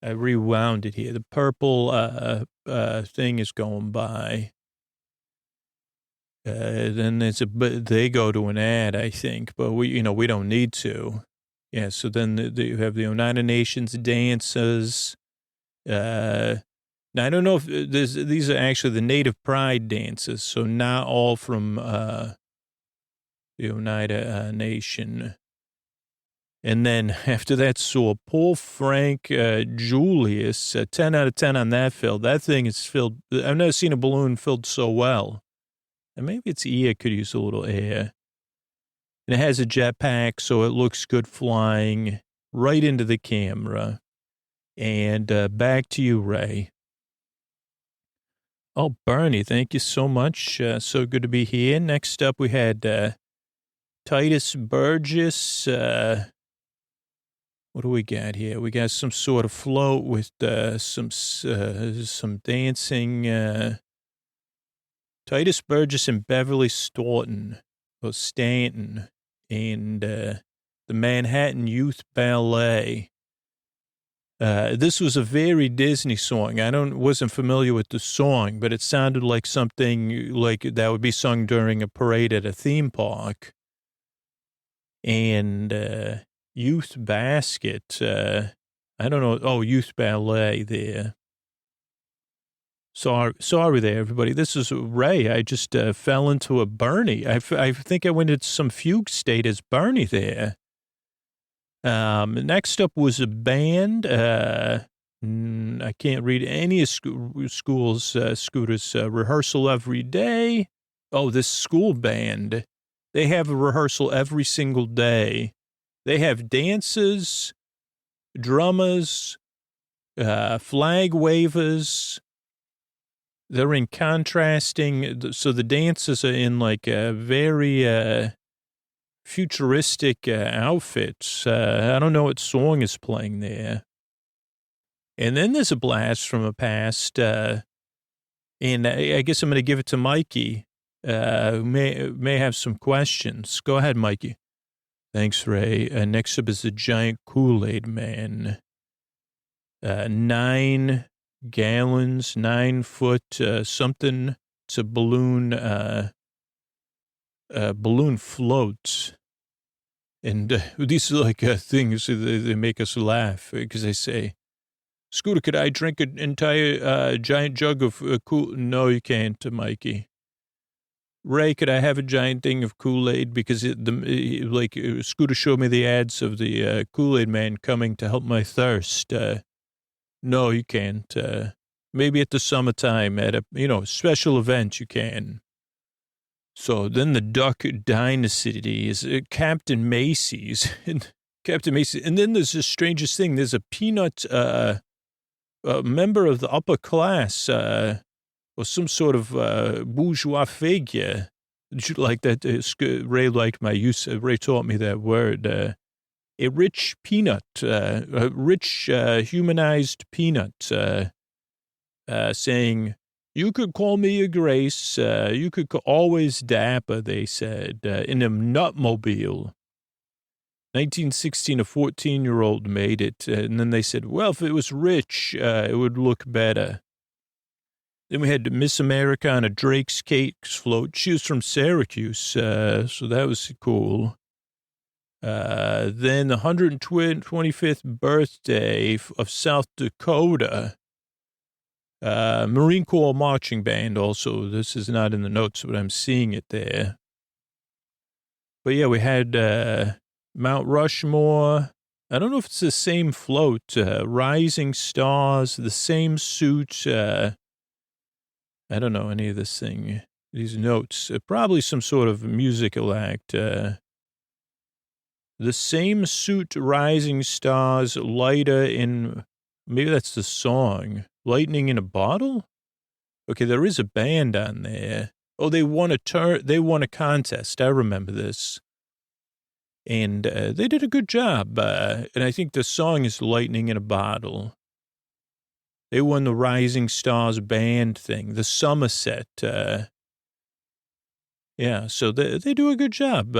I rewound it here. The purple thing is going by. Then they go to an ad, I think, but we don't need to. Yeah, so then you have the Oneida Nations dances. Now, I don't know if these are actually the Native Pride dances, so not all from the Oneida Nation. And then after that, saw Paul Frank Julius, 10 out of 10 on that fill. That thing is filled. I've never seen a balloon filled so well. And maybe its ear could use a little air. And it has a jetpack, so it looks good flying right into the camera. And back to you, Ray. Oh, Bernie, thank you so much. So good to be here. Next up, we had Titus Burgess. What do we got here? We got some sort of float with some dancing. Titus Burgess and Beverly Stanton, and the Manhattan Youth Ballet. This was a very Disney song. Wasn't familiar with the song, but it sounded like something like that would be sung during a parade at a theme park. And Youth Basket, I don't know. Oh, Youth Ballet there. Sorry there, everybody. This is Ray. I just fell into a Bernie. I think I went into some fugue state as Bernie there. Next up was a band, I can't read any of school's Scooter's rehearsal every day. Oh, this school band, they have a rehearsal every single day. They have dances, drummers, flag wavers. They're in contrasting. So the dances are in like a very futuristic outfits. I don't know what song is playing there. And then there's a blast from a past, and I guess I'm going to give it to Mikey, who may have some questions. Go ahead, Mikey. Thanks, Ray. Next up is the giant Kool-Aid man. 9 gallons, 9 foot, something. It's a balloon, balloon floats. And these are like things, they make us laugh because they say, Scooter, could I drink an entire giant jug of Kool-Aid? No, you can't, Mikey. Ray, could I have a giant thing of Kool-Aid? Because Scooter showed me the ads of the Kool-Aid man coming to help my thirst. No, you can't. Maybe at the summertime at a, special event you can. So then the Duck Dynasty is Captain Macy's. Captain Macy. And then there's the strangest thing. There's a peanut, a member of the upper class, or some sort of bourgeois figure. Like that, Ray liked my use. Ray taught me that word. A rich peanut, a rich humanized peanut, saying, you could call me a Grace. You could always dapper, they said, in a nutmobile. 1916, a 14-year-old made it. And then they said, well, if it was rich, it would look better. Then we had Miss America on a Drake's Cakes float. She was from Syracuse, so that was cool. Then the 125th birthday of South Dakota. Marine Corps marching band also. This is not in the notes, but I'm seeing it there. But yeah, we had Mount Rushmore. I don't know if it's the same float. Rising Stars, the same suit. I don't know any of this thing. These notes. Probably some sort of musical act. The same suit, Rising Stars, lighter in... Maybe that's the song. Lightning in a Bottle? Okay, there is a band on there. Oh, they won a contest. I remember this. And they did a good job. And I think the song is Lightning in a Bottle. They won the Rising Stars band thing, the Somerset. Yeah, so they do a good job.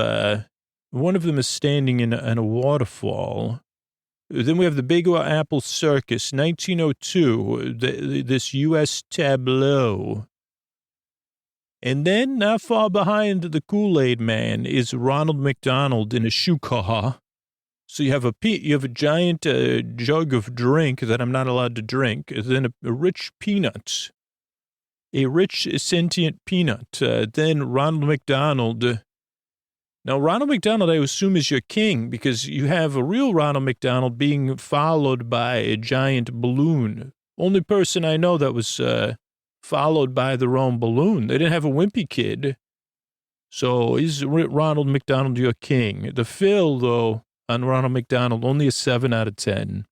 One of them is standing in a waterfall. Then we have the Big Apple Circus, 1902, this U.S. tableau. And then not far behind the Kool-Aid man is Ronald McDonald in a shoe car. So you have a giant jug of drink that I'm not allowed to drink, then a rich peanut, a rich sentient peanut. Then Ronald McDonald. Now, Ronald McDonald, I assume, is your king because you have a real Ronald McDonald being followed by a giant balloon. Only person I know that was followed by their own balloon. They didn't have a wimpy kid. So is Ronald McDonald your king? The Phil, though, on Ronald McDonald, only a 7 out of 10.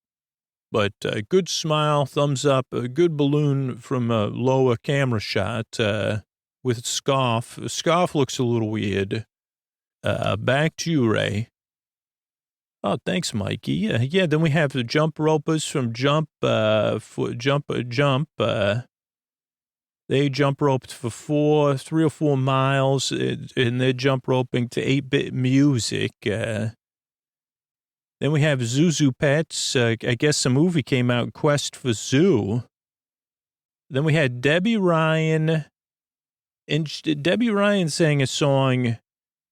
But a good smile, thumbs up, a good balloon from a lower camera shot with scarf. Scarf looks a little weird. Back to you, Ray. Oh, thanks, Mikey. Yeah, then we have the jump ropers from Jump. They jump roped for 3 or 4 miles, and they're jump roping to 8-bit music. Then we have Zuzu Pets. I guess a movie came out, Quest for Zoo. Then we had Debbie Ryan. And Debbie Ryan sang a song,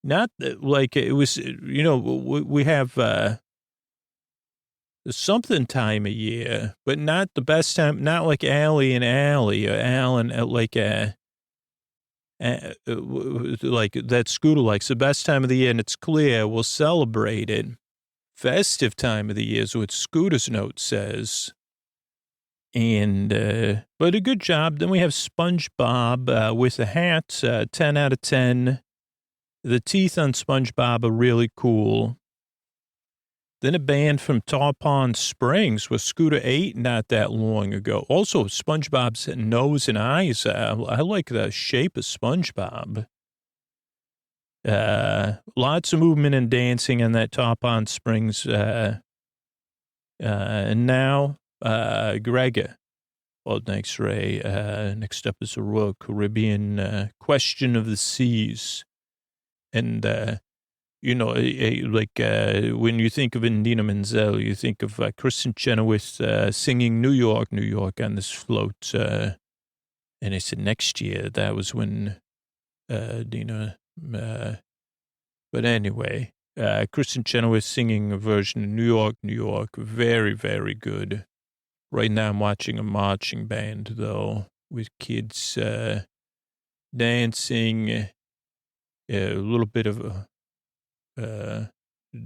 not like it was, we have something time of year, but not the best time, not like Allie and Allie or Alan, like that Scooter likes the best time of the year, and it's clear we'll celebrate it. Festive time of the year is what Scooter's note says. And, but a good job. Then we have SpongeBob with the hat, 10 out of 10. The teeth on SpongeBob are really cool. Then a band from Taw Pond Springs with Scooter 8 not that long ago. Also, SpongeBob's nose and eyes. I like the shape of SpongeBob. Lots of movement and dancing in that Taw Pond Springs. And now, Greg. Well, thanks, Ray. Next up is a Royal Caribbean Question of the Seas. And, when you think of Indina Menzel, you think of Kristen Chenoweth singing New York, New York on this float. And I said next year, that was when Dina, but anyway, Kristen Chenoweth singing a version of New York, New York, very, very good. Right now I'm watching a marching band, though, with kids dancing, a little bit of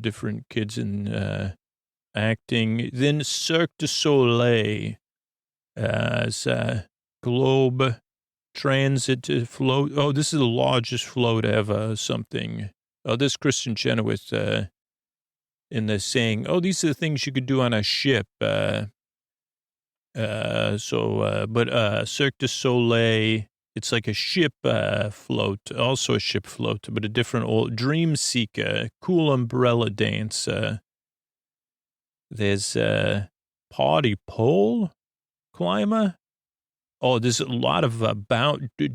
different kids in acting. Then Cirque du Soleil as Globe Transit float. Oh, this is the largest float ever, something. Oh, this Kristen Chenoweth in the saying, oh, these are the things you could do on a ship. Cirque du Soleil, it's like a ship float, also a ship float, but a different old Dream Seeker, cool umbrella dance. There's party pole climber. Oh, there's a lot of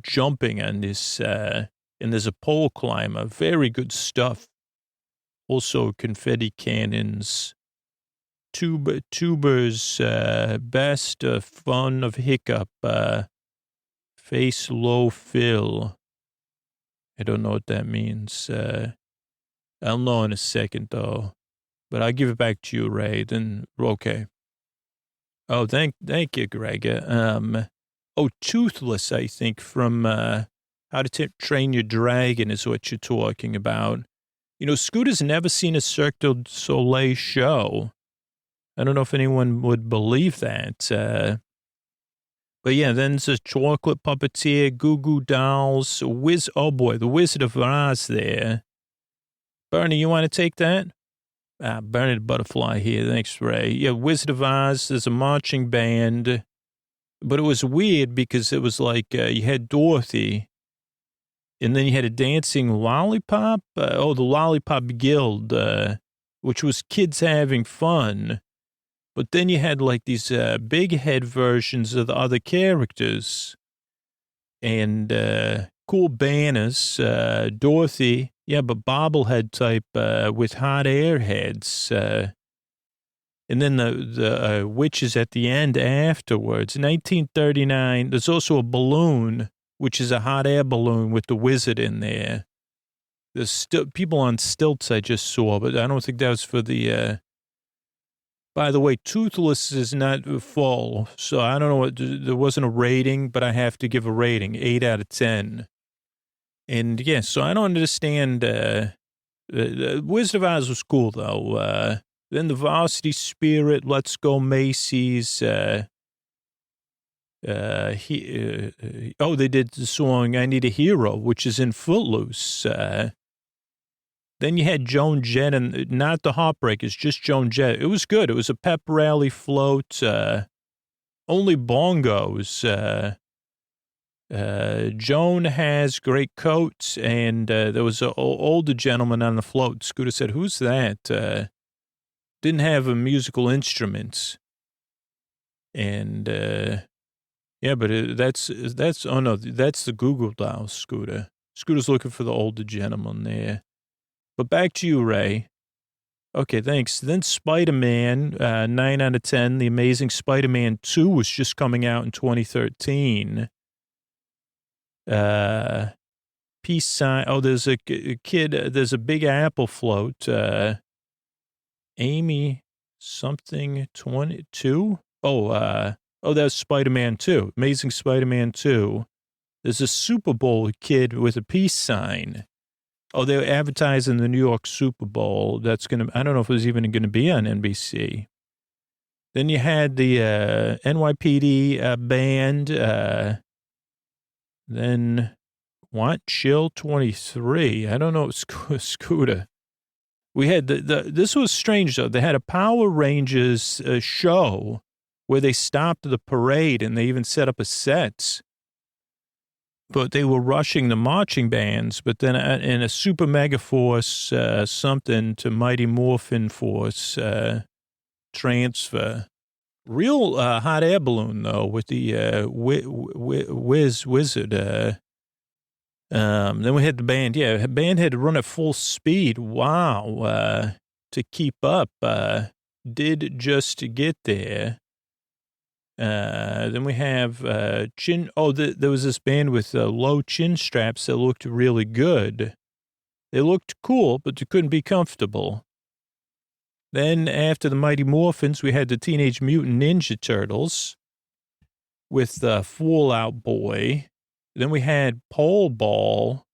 jumping on this, and there's a pole climber. Very good stuff. Also, confetti cannons. Tubers, best fun of hiccup, face low fill. I don't know what that means. I'll know in a second, though. But I'll give it back to you, Ray. Then, okay. Oh, thank you, Greg. Toothless, I think, from How to Train Your Dragon is what you're talking about. Scooter's never seen a Cirque du Soleil show. I don't know if anyone would believe that. But yeah, then there's a chocolate puppeteer, Goo Goo Dolls, oh boy, the Wizard of Oz there. Bernie, you want to take that? Bernie the Butterfly here. Thanks, Ray. Yeah, Wizard of Oz, there's a marching band. But it was weird because it was like you had Dorothy, and then you had a dancing lollipop. The Lollipop Guild, which was kids having fun. But then you had like these big head versions of the other characters and cool banners. Dorothy, yeah, but bobblehead type with hot air heads. And then the witches at the end afterwards. 1939, there's also a balloon, which is a hot air balloon with the wizard in there. There's still people on stilts I just saw, but I don't think that was for the... By the way, Toothless is not full, so I don't know there wasn't a rating, but I have to give a rating, 8 out of 10. And yeah, so I don't understand, the Wizard of Oz was cool though. Then the Varsity Spirit, Let's Go Macy's, they did the song I Need a Hero, which is in Footloose. Then you had Joan Jett, and not the Heartbreakers, just Joan Jett. It was good. It was a pep rally float, only bongos. Joan has great coats, and there was an older gentleman on the float. Scooter said, who's that? Didn't have a musical instruments. And, but that's the Google Dolls, Scooter. Scooter's looking for the older gentleman there. But back to you, Ray. Okay, thanks. Then Spider-Man, 9 out of 10. The Amazing Spider-Man 2 was just coming out in 2013. Peace sign. Oh, there's a kid. There's a Big Apple float. Amy something 22. That's Spider-Man 2. Amazing Spider-Man 2. There's a Super Bowl kid with a peace sign. Oh, they're advertising the New York Super Bowl. I don't know if it was even going to be on NBC. Then you had the NYPD band. Then Want Chill 23. I don't know, Scooter. We had this was strange though. They had a Power Rangers show where they stopped the parade and they even set up a set. But they were rushing the marching bands. But then in a Super Mega Force something to Mighty Morphin Force transfer. Real hot air balloon though with the wizard. Then we had the band. Yeah, the band had to run at full speed. Wow. To keep up. Did just get there. Then we have chin. Oh, there was this band with low chin straps that looked really good. They looked cool, but they couldn't be comfortable. Then after the Mighty Morphins, we had the Teenage Mutant Ninja Turtles with Fallout Boy. Then we had Pole Ball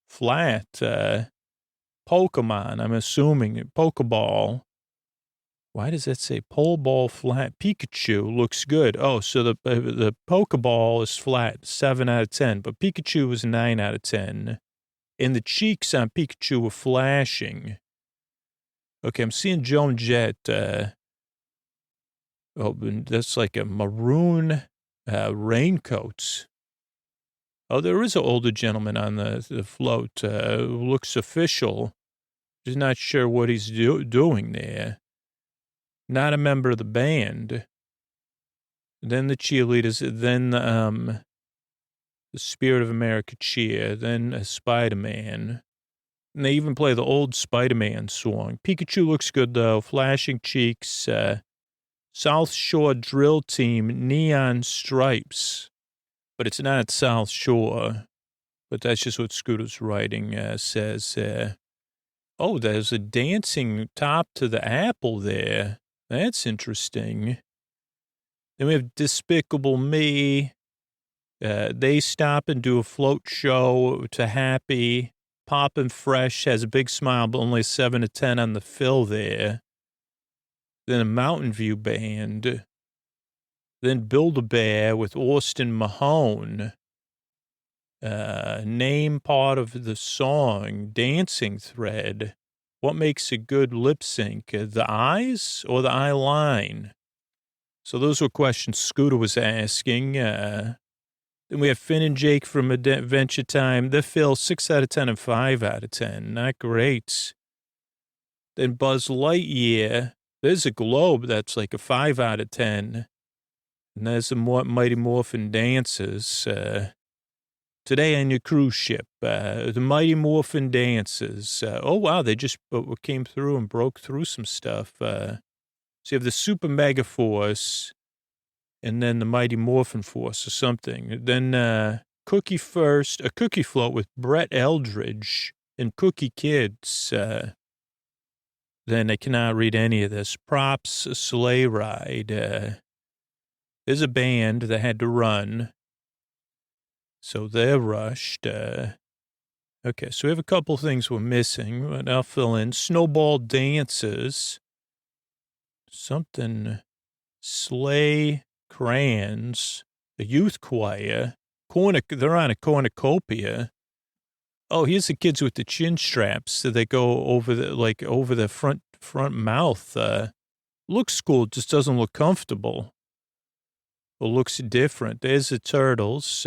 Flat, Pokemon, I'm assuming, Pokeball. Why does that say Pole Ball Flat? Pikachu looks good. Oh, so the Pokeball is flat, 7 out of 10, but Pikachu was 9 out of 10. And the cheeks on Pikachu were flashing. Okay, I'm seeing Joan Jett. That's like a maroon raincoat. Oh, there is an older gentleman on the float who looks official. Just not sure what he's doing there. Not a member of the band. Then the cheerleaders, then the Spirit of America cheer, then Spider-Man. And they even play the old Spider-Man song. Pikachu looks good, though. Flashing cheeks. South Shore Drill Team, Neon Stripes. But it's not South Shore. But that's just what Scooter's writing says. Oh, there's a dancing top to the apple there. That's interesting. Then we have Despicable Me. They stop and do a float show to Happy. Poppin' Fresh has a big smile, but only 7 to 10 on the fill there. Then a Mountain View band. Then Build-A-Bear with Austin Mahone. Name part of the song, Dancing Thread. What makes a good lip sync? The eyes or the eye line? So those were questions Scooter was asking. Then we have Finn and Jake from Adventure Time. They fill 6 out of 10 and 5 out of 10. Not great. Then Buzz Lightyear. There's a globe that's like a 5 out of 10. And there's the Mighty Morphin Dances. Today on your cruise ship, the Mighty Morphin Dances. Oh, wow, they just came through and broke through some stuff. So you have the Super Mega Force. And then the Mighty Morphin Force or something. Then Cookie First, a cookie float with Brett Eldridge and Cookie Kids. Then I cannot read any of this. Props, Sleigh Ride. There's a band that had to run. So they're rushed. Okay, so we have a couple things we're missing, but I'll fill in. Snowball Dances. Something. Sleigh Crayons, the youth choir, they're on a cornucopia. Oh, here's the kids with the chin straps so they go over the front mouth. Looks cool, just doesn't look comfortable. It looks different. There's the turtles,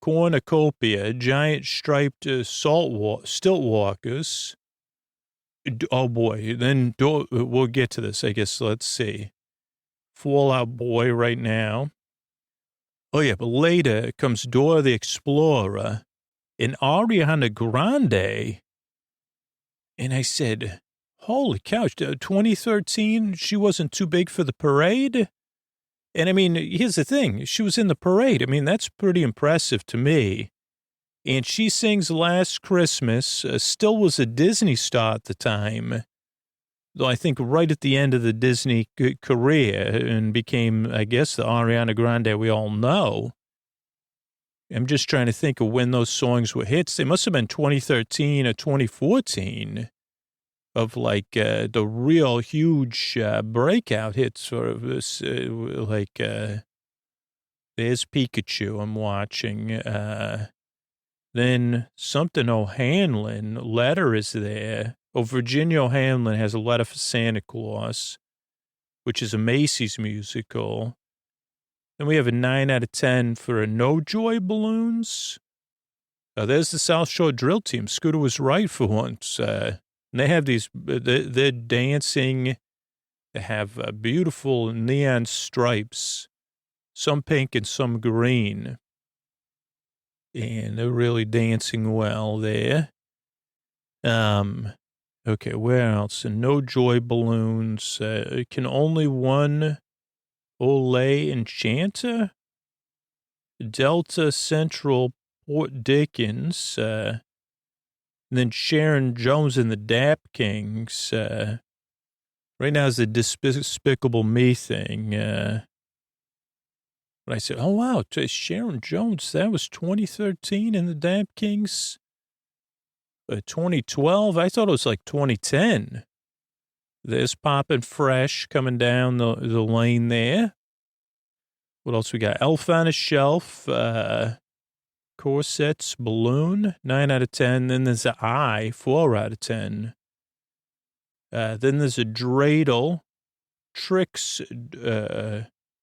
cornucopia, giant striped stilt walkers. Oh boy, then we'll get to this, I guess. Let's see. Fallout Boy right now. Oh, yeah, but later comes Dora the Explorer and Ariana Grande. And I said, holy cow, 2013, she wasn't too big for the parade? And I mean, here's the thing. She was in the parade. I mean, that's pretty impressive to me. And she sings Last Christmas, still was a Disney star at the time. Though I think right at the end of the Disney career and became, I guess, the Ariana Grande we all know. I'm just trying to think of when those songs were hits. They must have been 2013 or 2014. of like the real huge breakout hits for this, there's Pikachu I'm watching. Then something O'Hanlon, letter is there. Oh, Virginia O'Hanlon has a letter for Santa Claus, which is a Macy's musical. Then we have a 9 out of 10 for a No Joy Balloons. There's the South Shore Drill Team. Scooter was right for once. And they have these, they're dancing. They have beautiful neon stripes, some pink and some green. And they're really dancing well there. Okay, where else? And No Joy Balloons. Can only one Olay Enchanter? Delta Central Port Dickens. Then Sharon Jones and the Dap Kings. Right now is the Despicable Me thing. But I said, oh, wow, Sharon Jones, that was 2013 in the Dap Kings. 2012, I thought it was like 2010. There's Poppin' Fresh coming down the lane there. What else we got? Elf on a Shelf, Corsets, Balloon, 9 out of 10. Then there's a Eye, 4 out of 10. Then there's a Dreidel, Tricks,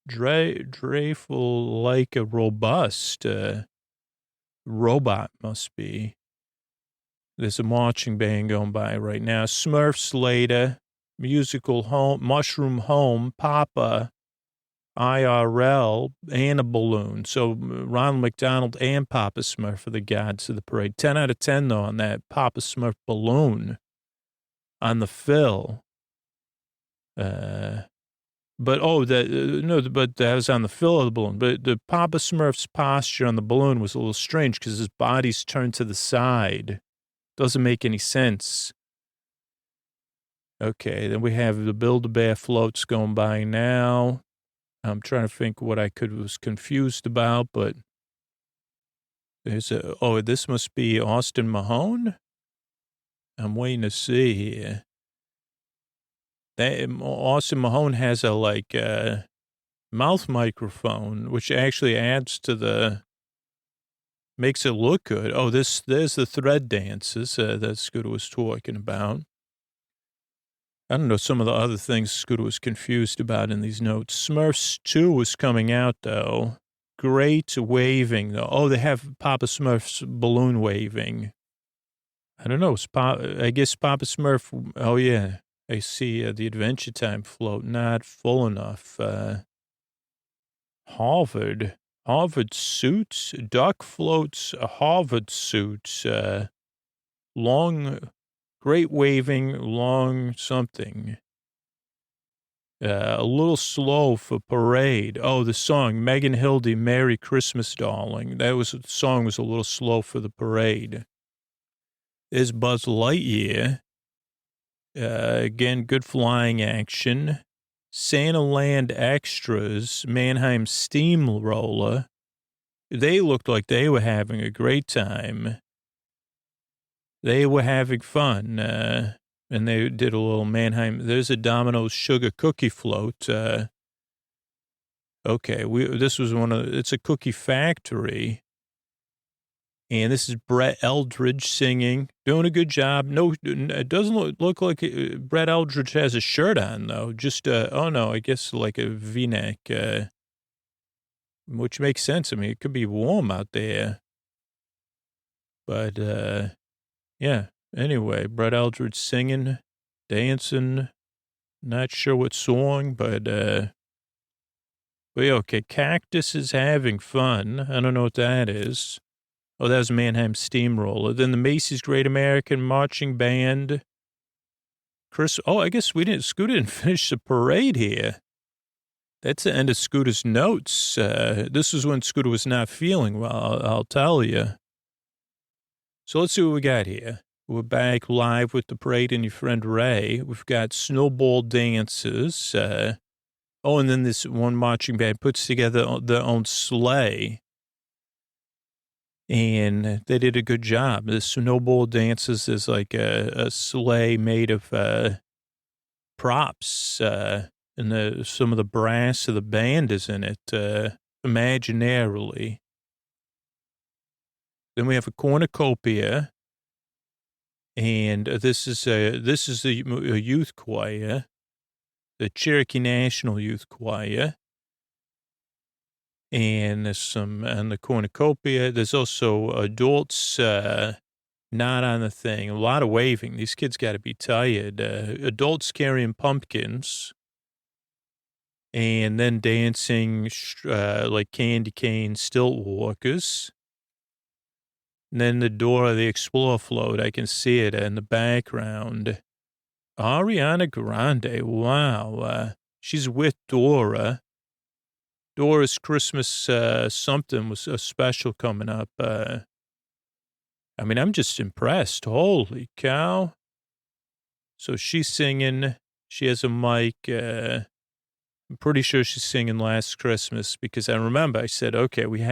Dreyful like a robust robot must be. There's a marching band going by right now. Smurfs later, musical home, Mushroom Home, Papa, IRL, and a balloon. So Ronald McDonald and Papa Smurf are the gods of the parade. 10 out of 10 though on that Papa Smurf balloon on the fill. But that was on the fill of the balloon. But the Papa Smurf's posture on the balloon was a little strange because his body's turned to the side. Doesn't make any sense. Okay, then we have the Build-A-Bear floats going by now. I'm trying to think what I was confused about, but this must be Austin Mahone? I'm waiting to see here. Austin Mahone has a mouth microphone, which actually adds makes it look good. Oh, there's the thread dances that Scooter was talking about. I don't know some of the other things Scooter was confused about in these notes. Smurfs 2 was coming out, though. Great waving, though. Oh, they have Papa Smurf's balloon waving. I don't know. I guess Papa Smurf. Oh, yeah. I see the Adventure Time float not full enough. Harvard suits, duck floats, Harvard suits, long, great waving, long something. A little slow for parade. Oh, the song, Megan Hildy, Merry Christmas, Darling. The song was a little slow for the parade. There's Buzz Lightyear. Again, good flying action. Santa Land Extras, Mannheim Steamroller. They looked like they were having a great time. They were having fun. And they did a little Mannheim. There's a Domino's sugar cookie float. Okay, this was it's a cookie factory. And this is Brett Eldridge singing, doing a good job. No, it doesn't look like Brett Eldridge has a shirt on, though. Just, I guess like a V-neck, which makes sense. I mean, it could be warm out there. But, yeah. Anyway, Brett Eldridge singing, dancing, not sure what song, but yeah, okay. Cactus is having fun. I don't know what that is. Oh, that was Mannheim Steamroller. Then the Macy's Great American Marching Band. I guess Scooter didn't finish the parade here. That's the end of Scooter's notes. This was when Scooter was not feeling well, I'll tell you. So let's see what we got here. We're back live with the parade and your friend Ray. We've got snowball dances. And then this one marching band puts together their own sleigh. And they did a good job. The snowball dances is like a sleigh made of props, and some of the brass of the band is in it, imaginarily. Then we have a cornucopia, and this is a youth choir, the Cherokee National Youth Choir. And there's some on the cornucopia. There's also adults not on the thing. A lot of waving. These kids got to be tired. Adults carrying pumpkins and then dancing like candy cane stilt walkers. And then the Dora the Explorer float. I can see it in the background. Ariana Grande. Wow. She's with Dora. Dora's Christmas something was a special coming up. I mean, I'm just impressed. Holy cow. So she's singing. She has a mic. I'm pretty sure she's singing Last Christmas because I remember I said, okay, we've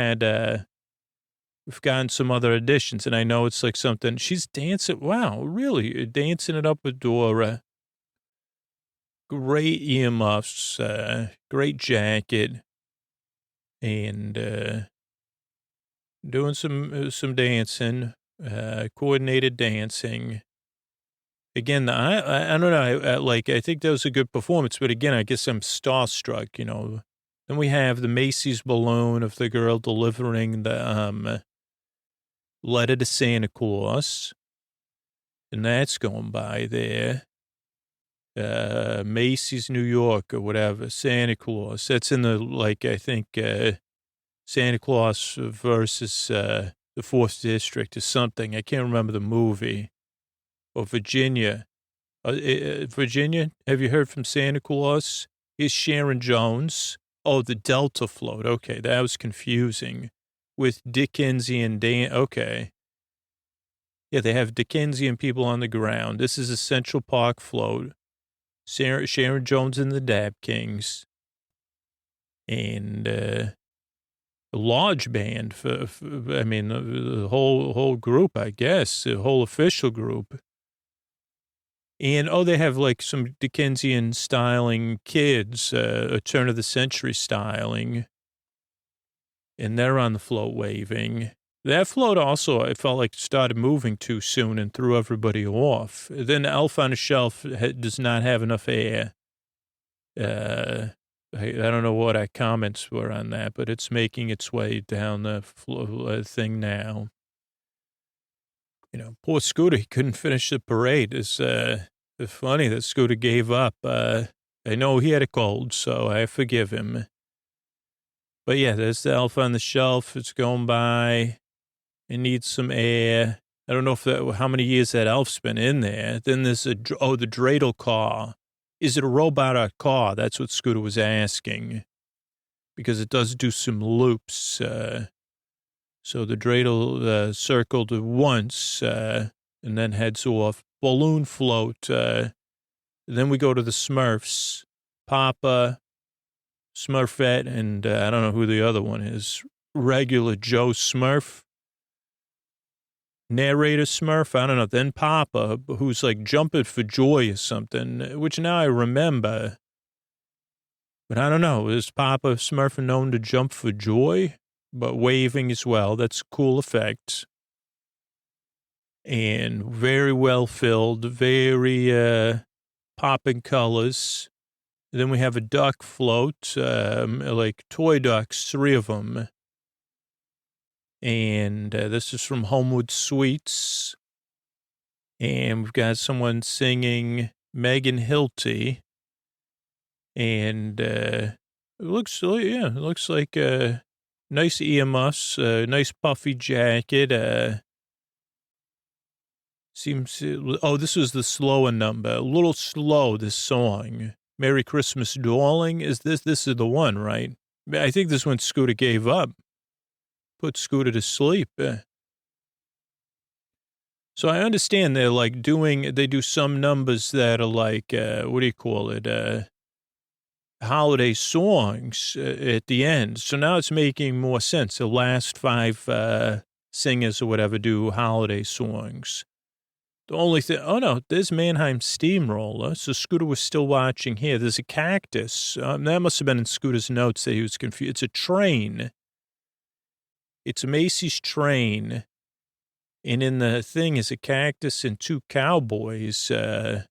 gotten some other additions, and I know it's like something. She's dancing. Wow, really? Dancing it up with Dora. Great earmuffs. Great jacket. And doing some dancing, coordinated dancing. Again, I don't know, I think that was a good performance, but again, I guess I'm starstruck, you know. Then we have the Macy's balloon of the girl delivering the letter to Santa Claus, and that's going by there. Macy's, New York, or whatever, Santa Claus. That's in the, I think, Santa Claus versus the 4th District or something. I can't remember the movie. Or Virginia. Virginia, have you heard from Santa Claus? Here's Sharon Jones. Oh, the Delta float. Okay, that was confusing. With Dickensian okay. Yeah, they have Dickensian people on the ground. This is a Central Park float. Sharon Jones and the Dab Kings. And a lodge band the whole group, I guess, the whole official group. And, they have like some Dickensian styling kids, a turn of the century styling. And they're on the float waving. That float also, I felt like started moving too soon and threw everybody off. Then Elf on a Shelf does not have enough air. I don't know what our comments were on that, but it's making its way down the thing now. You know, poor Scooter, he couldn't finish the parade. It's funny that Scooter gave up. I know he had a cold, so I forgive him. But yeah, there's the Elf on the Shelf. It's going by. It needs some air. I don't know how many years that elf's been in there. Then there's the dreidel car. Is it a robot or a car? That's what Scooter was asking. Because it does do some loops. So the dreidel circled once and then heads off. Balloon float. Then we go to the Smurfs. Papa, Smurfette, and I don't know who the other one is. Regular Joe Smurf. Narrator Smurf, I don't know. Then Papa, who's like jumping for joy or something, which now I remember. But I don't know. Is Papa Smurf known to jump for joy? But waving as well. That's a cool effect. And very well filled, very popping colors. Then we have a duck float, like toy ducks, 3 of them. And this is from Homewood Suites. And we've got someone singing Megan Hilty. And it looks like nice earmuffs, nice puffy jacket. This was the slower number. A little slow, this song. Merry Christmas, Darling. This is the one, right? I think this one Scooter gave up. Put Scooter to sleep. So I understand they do some numbers that are like, holiday songs at the end. So now it's making more sense. The last 5 singers or whatever do holiday songs. The only thing, oh no, there's Mannheim Steamroller. So Scooter was still watching here. There's a cactus. That must have been in Scooter's notes that he was confused. It's a train. It's a Macy's train. And in the thing is a cactus and two cowboys. But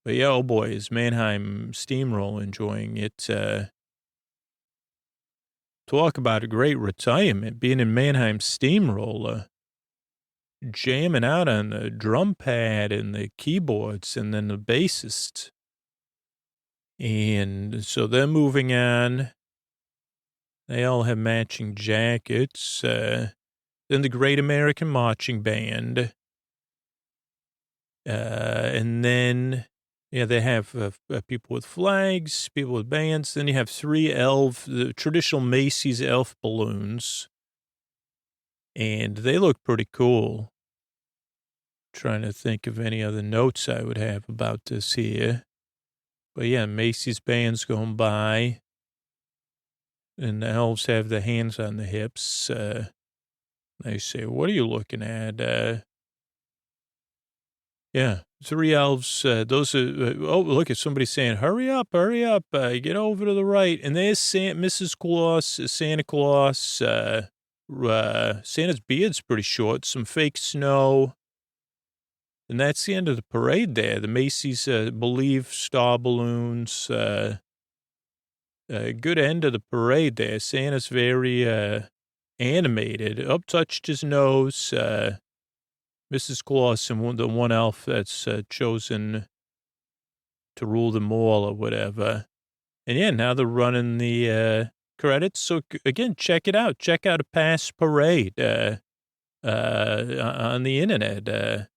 yeah, oh boy, is Mannheim Steamroller enjoying it. Talk about a great retirement, being in Mannheim Steamroller. Jamming out on the drum pad and the keyboards and then the bassist. And so they're moving on. They all have matching jackets. Then the Great American Marching Band. And then, yeah, they have people with flags, people with bands. Then you have the traditional Macy's elf balloons. And they look pretty cool. Trying to think of any other notes I would have about this here. But yeah, Macy's band's going by. And the elves have the hands on the hips. They say, what are you looking at? Yeah, three elves. Those are, oh, look at somebody saying, hurry up, get over to the right. And there's Mrs. Claus, Santa Claus. Santa's beard's pretty short, some fake snow. And that's the end of the parade there. The Macy's Believe star balloons. Good end of the parade there. Santa's very animated. Touched his nose. Mrs. Claus and the one elf that's chosen to rule them all or whatever. And yeah, now they're running the credits. So again, check it out. Check out a past parade on the internet.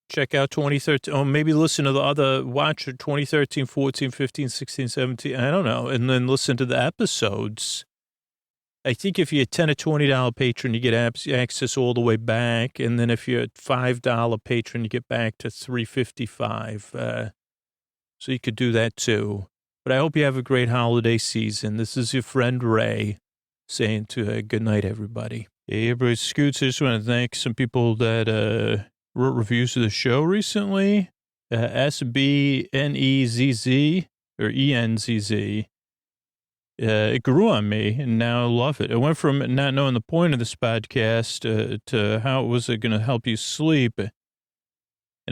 Check out 2013. Oh, maybe listen to the other, watch 2013, 14, 15, 16, 17. I don't know. And then listen to the episodes. I think if you're a $10 or $20 patron, you get access all the way back. And then if you're a $5 patron, you get back to $3.55. So you could do that too. But I hope you have a great holiday season. This is your friend Ray saying to good night, everybody. Hey, everybody, Scoots. I just want to thank some people that wrote reviews of the show recently. SBNEZZ or ENZZ. It grew on me, and now I love it. I went from not knowing the point of this podcast to how it was going to help you sleep. And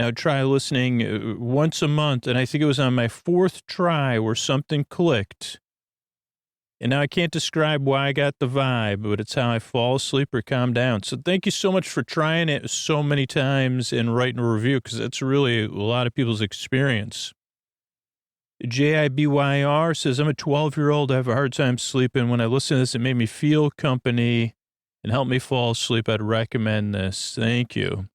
I would try listening once a month, and I think it was on my fourth try where something clicked. And now I can't describe why I got the vibe, but it's how I fall asleep or calm down. So thank you so much for trying it so many times and writing a review, because that's really a lot of people's experience. JIBYR says, I'm a 12-year-old. I have a hard time sleeping. When I listen to this, it made me feel company and helped me fall asleep. I'd recommend this. Thank you.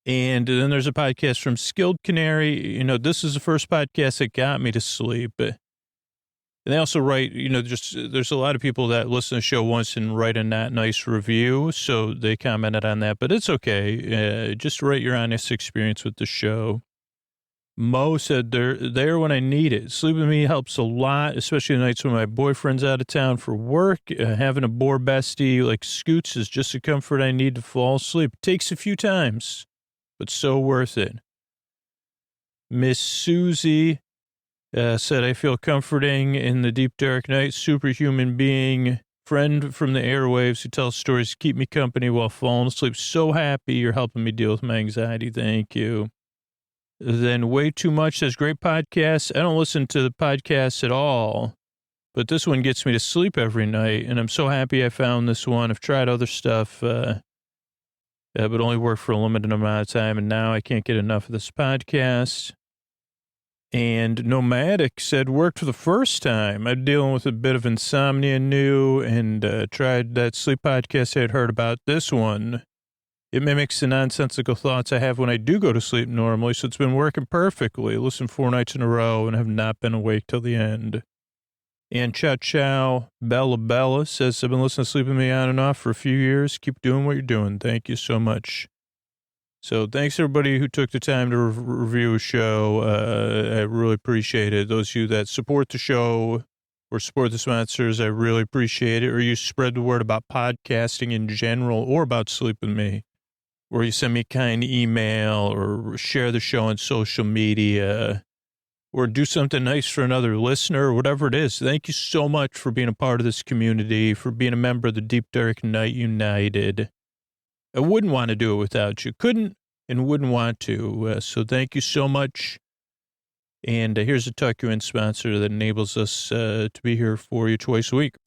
And then there's a podcast from Skilled Canary. You know, this is the first podcast that got me to sleep. And they also write, you know, there's a lot of people that listen to the show once and write a not nice review. So they commented on that, but it's okay. Just write your honest experience with the show. Mo said they're there when I need it. Sleeping with me helps a lot, especially the nights when my boyfriend's out of town for work. Having a boar bestie like Scoots is just a comfort I need to fall asleep. It takes a few times, but so worth it. Miss Susie said, I feel comforting in the deep, dark night. Superhuman being, friend from the airwaves who tells stories to keep me company while falling asleep. So happy you're helping me deal with my anxiety. Thank you. Then Way Too Much says, great podcast. I don't listen to the podcasts at all, but this one gets me to sleep every night, and I'm so happy I found this one. I've tried other stuff, but only worked for a limited amount of time, and now I can't get enough of this podcast. And Nomadic said, worked for the first time. I'm dealing with a bit of insomnia new and tried that sleep podcast I had heard about. This one, it mimics the nonsensical thoughts I have when I do go to sleep normally, so it's been working perfectly. I listened 4 nights in a row and have not been awake till the end. And Chow Chow Bella says, I've been listening to Sleep With Me on and off for a few years. Keep doing what you're doing. Thank you so much. So thanks, everybody who took the time to review a show. I really appreciate it. Those of you that support the show or support the sponsors, I really appreciate it. Or you spread the word about podcasting in general or about Sleep With Me, or you send me a kind email or share the show on social media or do something nice for another listener or whatever it is. Thank you so much for being a part of this community, for being a member of the Deep Dark Night United. I wouldn't want to do it without you. Couldn't and wouldn't want to. So thank you so much. And here's a Tuck You In sponsor that enables us to be here for you twice a week.